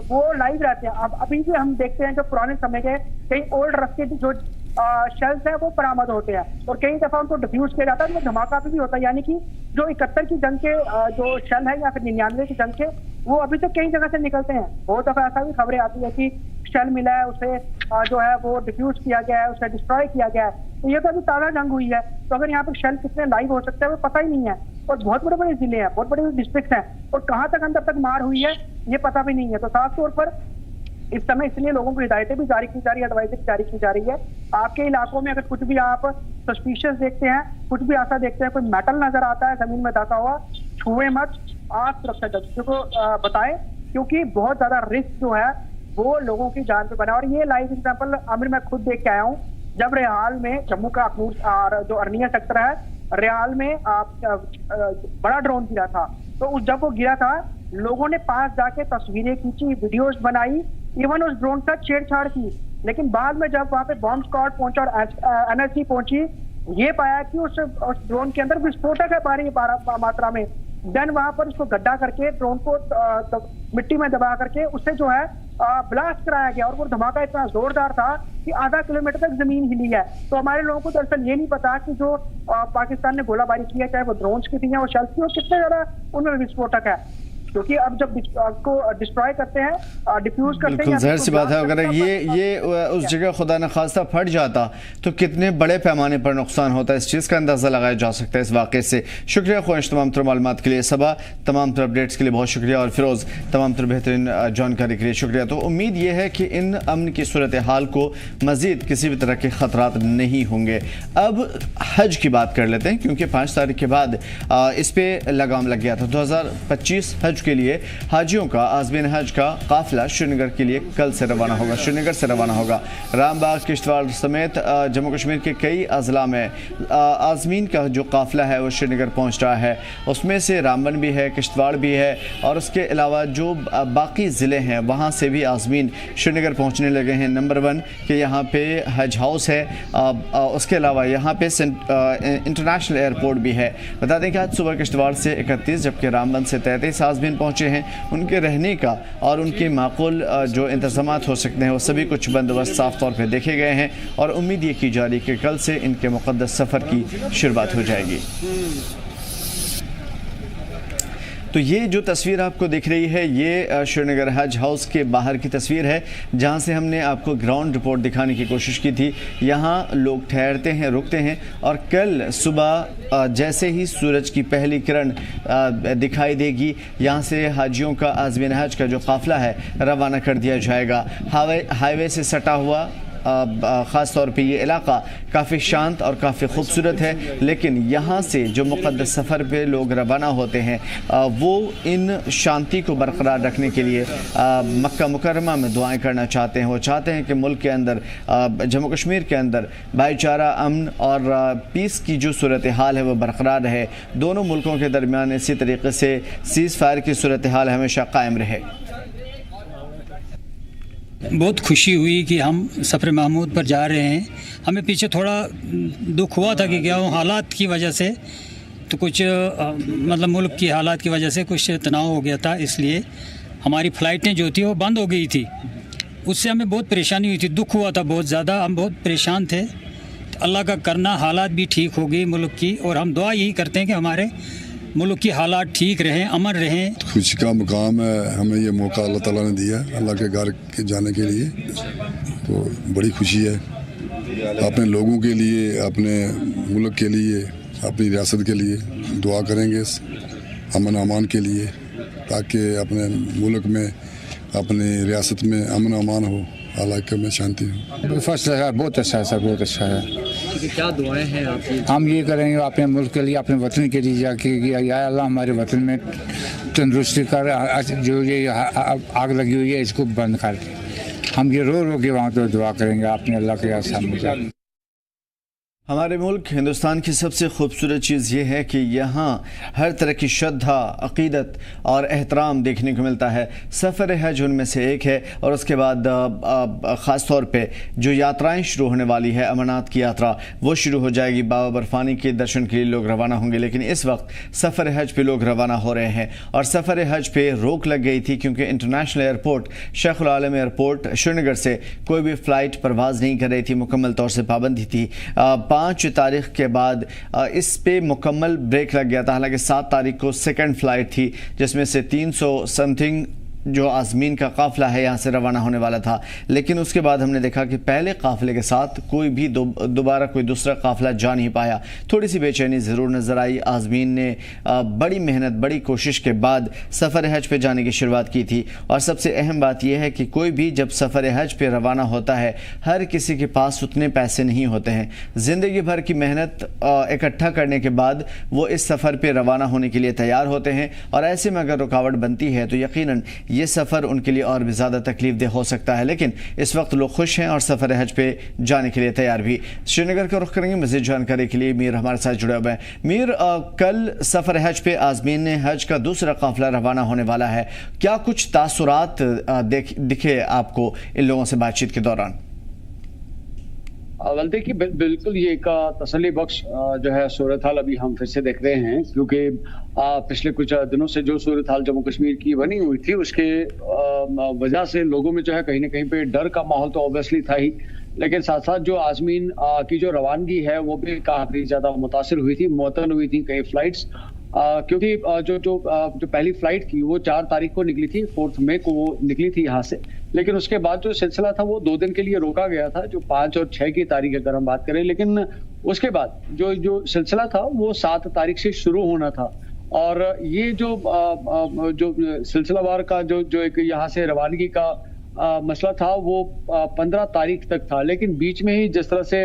वो लाइव रहते हैं। अब अभी भी हम देखते हैं जो पुराने समय के कई ओल्ड रस्टेड जो शेल्स है वो बरामद होते हैं, और कई दफा उनको डिफ्यूज किया जाता है, तो धमाका भी होता है। यानी कि जो 71 की जंग के जो शेल है या फिर 99 की जंग के, वो अभी तक कई जगह से निकलते हैं। बहुत दफा ऐसा भी खबरें आती है कि शेल मिला है, उसे जो है वो डिफ्यूज किया गया है, उसे डिस्ट्रॉय किया गया है। तो ये तो अभी ताजा जंग हुई है, तो अगर यहाँ पे शेल कितने लाइव हो सकते हैं वो पता ही नहीं है। और बहुत बड़े बड़े जिले हैं, बहुत बड़े डिस्ट्रिक्ट हैं, और कहाँ तक अंदर तक मार हुई है ये पता भी नहीं है। तो साफ तौर पर इस समय इसलिए लोगों को हिदायतें भी जारी की जा रही है, एडवाइजरी भी जारी की जा रही है। आपके इलाकों में अगर कुछ भी आप सस्पिशियस देखते हैं, कुछ भी ऐसा देखते हैं, कोई मेटल नजर आता है जमीन में धंसा हुआ, छुए मत, आप सुरक्षा एजेंसियों को बताएं, क्योंकि बहुत ज्यादा रिस्क जो है वो लोगों की जान पे बना। और ये लाइव एग्जाम्पल आमिर मैं खुद देख के आया हूँ, जब रियाल में जम्मू का अखनूर जो अर्निया सेक्टर है, रियाल में बड़ा ड्रोन गिरा था, तो जब वो गिरा था लोगों ने पास जाके तस्वीरें खींची, वीडियोस बनाई, इवन उस ड्रोन का छेड़छाड़ की। लेकिन बाद में जब वहां पे बॉम्ब स्क्वाड पहुंचा और एनएसजी पहुंची, ये पाया कि उस ड्रोन के अंदर विस्फोटक है भारी मात्रा में। देन वहां पर उसको गड्ढा करके ड्रोन को मिट्टी में दबा करके उससे जो है ब्लास्ट कराया गया, और वो धमाका इतना जोरदार था कि आधा किलोमीटर तक जमीन हिली है। तो हमारे लोगों को दरअसल ये नहीं पता कि जो पाकिस्तान ने गोलाबारी की है, चाहे वो ड्रोन्स की थी या वो शेल्स की, और कितने ज्यादा उनमें विस्फोटक है। क्योंकि अब जब को डिस्ट्रॉय करते हैं, डिफ्यूज करते हैं, जाहिर सी बात है अगर ये उस जगह खुदा न खास्ता फट जाता तो कितने बड़े पैमाने पर नुकसान होता है, इस चीज़ का अंदाज़ा लगाया जा सकता है इस वाक़े से। शुक्रिया ख्वाहिश तमाम तर मालूमात के लिए, सबा तमाम तर अपडेट्स के लिए बहुत शुक्रिया, और फिरोज़ तमाम तर बेहतरीन जानकारी के लिए शुक्रिया। तो उम्मीद ये है कि इन अमन की सूरत हाल को मज़ीद किसी भी तरह के ख़तरात नहीं होंगे। अब हज की बात कर लेते हैं, क्योंकि 5 तारीख के बाद इस पर लगाम लग गया था। 2025 हज के लिए हाजियों का आज़मीन हज का काफिला श्रीनगर के लिए कल से रवाना होगा, श्रीनगर से रवाना होगा। रामबाग, किश्तवाड़ समेत जम्मू कश्मीर के कई अजला में आज़मीन का जो काफिला है वो श्रीनगर पहुँच रहा है। उसमें से रामबन भी है, किश्तवाड़ भी है और उसके अलावा जो बाकी ज़िले हैं वहाँ से भी आज़मीन श्रीनगर पहुँचने लगे हैं। नंबर 1 कि यहाँ पे हज हाउस है, उसके अलावा यहाँ पे इंटरनेशनल एयरपोर्ट भी है। बता दें कि आज सुबह किश्तवाड़ से 31 जबकि रामबन से 33 आज़मीन पहुँचे हैं। उनके रहने का और उनके माकूल जो इंतज़ामात हो सकते हैं वो सभी कुछ बंदोबस्त साफ तौर पर देखे गए हैं और उम्मीद ये की जा रही है कि कल से इनके मुक़द्दस सफ़र की शुरुआत हो जाएगी। तो ये जो तस्वीर आपको दिख रही है ये श्रीनगर हज हाउस के बाहर की तस्वीर है, जहां से हमने आपको ग्राउंड रिपोर्ट दिखाने की कोशिश की थी। यहाँ लोग ठहरते हैं, रुकते हैं और कल सुबह जैसे ही सूरज की पहली किरण दिखाई देगी यहाँ से हाजियों का आज़मीन हज का जो काफ़िला है रवाना कर दिया जाएगा। हाईवे से सटा हुआ ख़ास तौर पे ये इलाका काफ़ी शांत और काफ़ी खूबसूरत है, लेकिन यहाँ से जो मुक़द्दस सफ़र पे लोग रवाना होते हैं वो इन शांति को बरकरार रखने के लिए मक्का मुकर्रमा में दुआएं करना चाहते हैं। वो चाहते हैं कि मुल्क के अंदर, जम्मू कश्मीर के अंदर भाईचारा, अमन और पीस की जो सूरत हाल है वो बरकरार रहे। दोनों मुल्कों के दरमियान इसी तरीके से सीज़ फायर की सूरत हाल हमेशा कायम रहे। बहुत खुशी हुई कि हम सफ़र महमूद पर जा रहे हैं। हमें पीछे थोड़ा दुख हुआ था कि क्या वो हालात की वजह से तो कुछ मतलब मुल्क की हालात की वजह से कुछ तनाव हो गया था, इसलिए हमारी फ़्लाइटें जो थी वो बंद हो गई थी। उससे हमें बहुत परेशानी हुई थी, दुख हुआ था बहुत ज़्यादा, हम बहुत परेशान थे। तो अल्लाह का करना हालात भी ठीक हो गई मुल्क की, और हम दुआ यही करते हैं कि हमारे मुल्क की हालात ठीक रहें, अमन रहें। खुशी का मुकाम है, हमें ये मौका अल्लाह ताला ने दिया अल्लाह के घर के जाने के लिए, तो बड़ी खुशी है। अपने लोगों के लिए, अपने मुल्क के लिए, अपनी रियासत के लिए दुआ करेंगे अमन अमान के लिए, ताकि अपने मुल्क में, अपनी रियासत में अमन अमान हो, इलाके में शांति हो। फर्स्ट बहुत अच्छा है सर, बहुत अच्छा है। क्या दुआएं हैं आपकी? हम ये करेंगे अपने मुल्क के लिए, अपने वतन के लिए जाके या अल्लाह हमारे वतन में तंदुरुस्ती कर, जो ये आग लगी हुई है इसको बंद कर। हम ये रो के वहाँ तो दुआ करेंगे अपने अल्लाह के सामने जाकर। हमारे मुल्क हिंदुस्तान की सबसे खूबसूरत चीज़ ये है कि यहाँ हर तरह की श्रद्धा, अक़ीदत और एहतराम देखने को मिलता है। सफ़र हज उनमें से एक है और उसके बाद ख़ास तौर पे जो यात्राएं शुरू होने वाली है, अमरनाथ की यात्रा वो शुरू हो जाएगी। बाबा बर्फानी के दर्शन के लिए लोग रवाना होंगे, लेकिन इस वक्त सफ़र हज पे लोग रवाना हो रहे हैं और सफ़र हज पे रोक लग गई थी क्योंकि इंटरनेशनल एयरपोर्ट शेख उल आलम एयरपोर्ट श्रीनगर से कोई भी फ़्लाइट परवाज़ नहीं कर रही थी, मुकम्मल तौर से पाबंदी थी। 5 तारीख के बाद इस पे मुकम्मल ब्रेक लग गया था। हालांकि 7 तारीख को सेकंड फ़्लाइट थी जिसमें से 300 समथिंग जो आज़मीन का काफ़िला है यहाँ से रवाना होने वाला था, लेकिन उसके बाद हमने देखा कि पहले काफ़िले के साथ कोई भी दोबारा कोई दूसरा काफ़िला जा नहीं पाया। थोड़ी सी बेचैनी ज़रूर नज़र आई। आज़मीन ने बड़ी मेहनत, बड़ी कोशिश के बाद सफ़र हज पे जाने की शुरुआत की थी और सबसे अहम बात यह है कि कोई भी जब सफ़र हज पे रवाना होता है, हर किसी के पास उतने पैसे नहीं होते हैं। ज़िंदगी भर की मेहनत इकट्ठा करने के बाद वो इस सफ़र पर रवाना होने के लिए तैयार होते हैं और ऐसे में अगर रुकावट बनती है तो यकीनन ये सफ़र उनके लिए और भी ज़्यादा तकलीफ दे हो सकता है। लेकिन इस वक्त लोग खुश हैं और सफ़र हज पे जाने के लिए तैयार भी। श्रीनगर का रुख करेंगे मज़ीद जानकारी के लिए। मीर हमारे साथ जुड़े हुए हैं। मीर, कल सफ़र हज पे आज़मीन ने हज का दूसरा काफ़िला रवाना होने वाला है, क्या कुछ तासुरात दिखे आपको इन लोगों से बातचीत के दौरान? वल्दे की बिल्कुल ये एक तसल्ली बख्श जो है सूरत हाल अभी हम फिर से देख रहे हैं, क्योंकि पिछले कुछ दिनों से जो सूरत हाल जम्मू कश्मीर की बनी हुई थी उसके वजह से लोगों में जो है कहीं ना कहीं पे डर का माहौल तो ऑब्वियसली था ही, लेकिन साथ साथ जो आज़मीन की जो रवानगी है वो भी काफ़ी ज़्यादा मुतासिर हुई थी, मुअत्तल हुई थी कई फ्लाइट्स, क्योंकि जो पहली फ्लाइट थी वो 4 तारीख को निकली थी, 4 मई को वो निकली थी यहाँ से, लेकिन उसके बाद जो सिलसिला था वो 2 दिन के लिए रोका गया था, जो 5 और 6 की तारीख अगर हम बात करें, लेकिन उसके बाद जो सिलसिला था वो 7 तारीख से शुरू होना था। और ये जो सिलसिलावार का जो एक यहाँ से रवानगी का मसला था वो 15 तारीख तक था, लेकिन बीच में ही जिस तरह से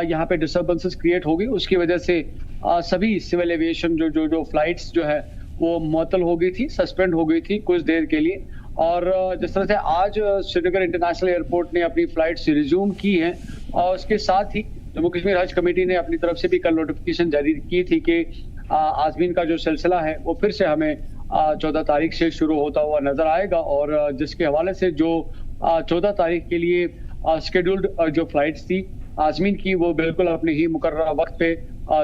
यहाँ पे डिस्टर्बेंसेस क्रिएट हो गई उसकी वजह से सभी सिविल एविएशन जो फ्लाइट्स जो है वो मुअत्तल हो गई थी, सस्पेंड हो गई थी कुछ देर के लिए। और जिस तरह से आज श्रीनगर इंटरनेशनल एयरपोर्ट ने अपनी फ्लाइट्स रिज्यूम की हैं, और उसके साथ ही जम्मू कश्मीर हज कमेटी ने अपनी तरफ से भी कल नोटिफिकेशन जारी की थी कि आज़मीन का जो सिलसिला है वो फिर से हमें 14 तारीख से शुरू होता हुआ नजर आएगा। और जिसके हवाले से जो 14 तारीख के लिए शेड्यूल्ड जो फ्लाइट्स थी आज़मीन की, वो बिल्कुल अपने ही मुकर्रर वक्त पे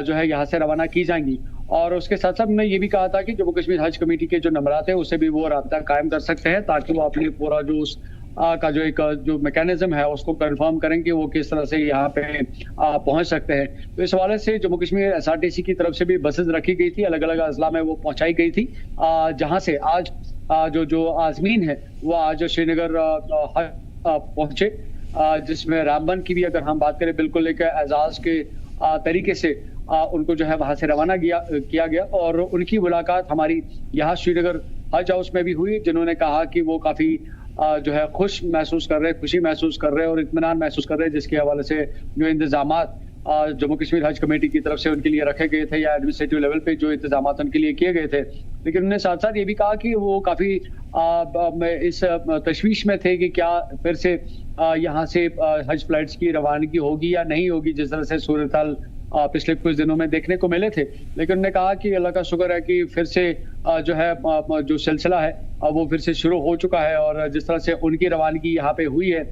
जो है यहाँ से रवाना की जाएंगी। और उसके साथ साथ मैं ये भी कहा था कि जम्मू कश्मीर हज कमेटी के जो नंबरात हैं उससे भी वो राब्ता कायम कर सकते हैं, ताकि वो अपनी पूरा जो उस का जो एक जो मैकेनिज्म है उसको कंफर्म करें कि वो किस तरह से यहाँ पे पहुंच सकते हैं। तो इस हवाले से जम्मू कश्मीर SRTC की तरफ से भी बसेज रखी गई थी, अलग अलग अजला में वो पहुंचाई गई थी, जहां से आज जो आज़मीन है वो आज श्रीनगर पहुंचे, जिसमें रामबन की भी अगर हम बात करें बिल्कुल एक एजाज के तरीके से उनको जो है वहां से रवाना किया गया। और उनकी मुलाकात हमारी यहाँ श्रीनगर हज हाउस में भी हुई, जिन्होंने कहा कि वो काफी जो है खुश महसूस कर रहे हैं, खुशी महसूस कर रहे हैं और इत्मीनान महसूस कर रहे हैं, जिसके हवाले से जो इंतजामात जम्मू कश्मीर हज कमेटी की तरफ से उनके लिए रखे गए थे या एडमिनिस्ट्रेटिव लेवल पे जो इंतजामात उनके लिए किए गए थे। लेकिन उन्होंने साथ साथ ये भी कहा कि वो काफी इस तशवीश में थे कि क्या फिर से यहाँ से हज फ्लाइट्स की रवानगी होगी या नहीं होगी, जिस तरह से सूरत हाल पिछले कुछ दिनों में देखने को मिले थे। लेकिन उन्होंने कहा कि अल्लाह का शुक्र है कि फिर से जो है जो सिलसिला है वो फिर से शुरू हो चुका है। और जिस तरह से उनकी रवानगी यहाँ पे हुई है,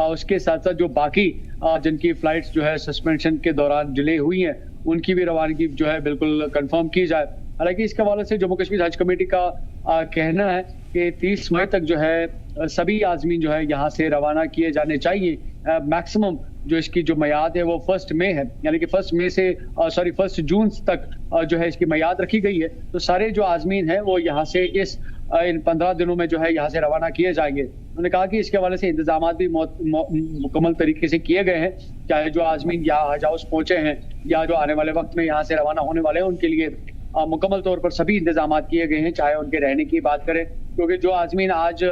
उसके साथ साथ जो बाकी जिनकी फ्लाइट्स जो है सस्पेंशन के दौरान डिले हुई हैं, उनकी भी रवानगी जो है बिल्कुल कंफर्म की जाए। हालांकि इसके हवाले से जम्मू कश्मीर हज कमेटी का कहना है कि 30 मई तक जो है सभी आज़मीन जो है यहाँ से रवाना किए जाने चाहिए। मैक्सिमम जो इसकी जो मियाद है वो 1 मई है, यानी कि 1 जून तक जो है इसकी मियाद रखी गई है। तो सारे जो आज़मीन हैं वो यहाँ से इन 15 दिनों में जो है यहाँ से रवाना किए जाएंगे। उन्होंने कहा कि इसके हवाले से इंतजाम भी मुकम्मल तरीके से किए गए हैं, चाहे जो आज़मीन यहाँ हज हाउस पहुंचे हैं या जो आने वाले वक्त में यहाँ से रवाना होने वाले हैं उनके लिए मुकम्मल तौर पर सभी इंतजाम किए गए हैं। चाहे उनके रहने की बात करें, क्योंकि जो आज़मीन आज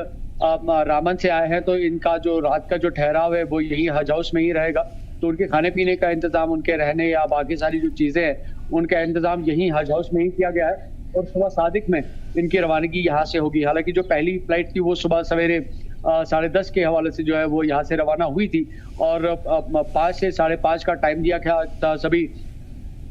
रामन से आए हैं तो इनका जो रात का जो ठहराव है वो यही हज हाउस में ही रहेगा, तो उनके खाने पीने का इंतजाम, उनके रहने या बाकी सारी जो चीज़ें हैं उनका इंतजाम यही हज हाउस में ही किया गया है। और सुबह सादिक में इनकी रवानगी यहाँ से होगी। हालांकि जो पहली फ्लाइट थी वो सुबह सवेरे 10:30 के हवाले से जो है वो यहाँ से रवाना हुई थी और 5 से 5:30 का टाइम दिया गया था सभी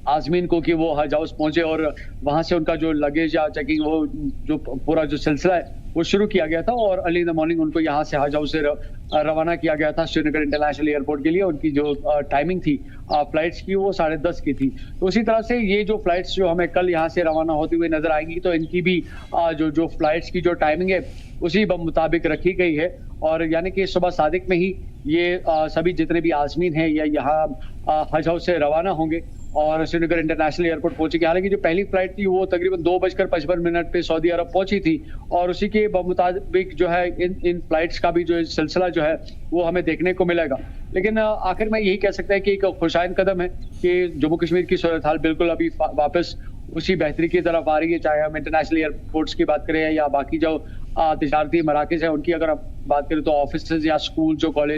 आज़मीन को कि वो हज हाउस पहुंचे और वहां से उनका जो लगेज या चेकिंग वो जो पूरा जो सिलसिला है वो शुरू किया गया था। और अर्ली इन द मॉर्निंग उनको यहाँ से हज हाउस से रवाना किया गया था श्रीनगर इंटरनेशनल एयरपोर्ट के लिए। उनकी जो टाइमिंग थी फ्लाइट्स की वो 10:30 की थी। तो उसी तरह से ये जो फ्लाइट्स जो हमें कल यहाँ से रवाना होती हुई नजर आएंगी, तो इनकी भी जो फ्लाइट्स की जो टाइमिंग है उसी मुताबिक रखी गई है। और यानी कि सुबह सादिक में ही ये सभी जितने भी आज़मीन हैं या यहाँ हज हाउस से रवाना होंगे और श्रीनगर इंटरनेशनल एयरपोर्ट पहुंचेगी। हालांकि जो पहली फ्लाइट थी वो तकरीबन 2:55 पे सऊदी अरब पहुंची थी और उसी के मुताबिक जो है इन फ्लाइट्स का भी जो सिलसिला जो है वो हमें देखने को मिलेगा। लेकिन आखिर में यही कह सकते हैं कि एक खुशाइन कदम है कि जम्मू कश्मीर की सूरत हाल बिल्कुल अभी वापस उसी बेहतरी की तरफ आ रही है। चाहे हम इंटरनेशनल एयरपोर्ट्स की बात करें या बाकी जो तजारती मराकज़ है उनकी अगर हम बात करें, तो ऑफिस या स्कूल जो कॉलेज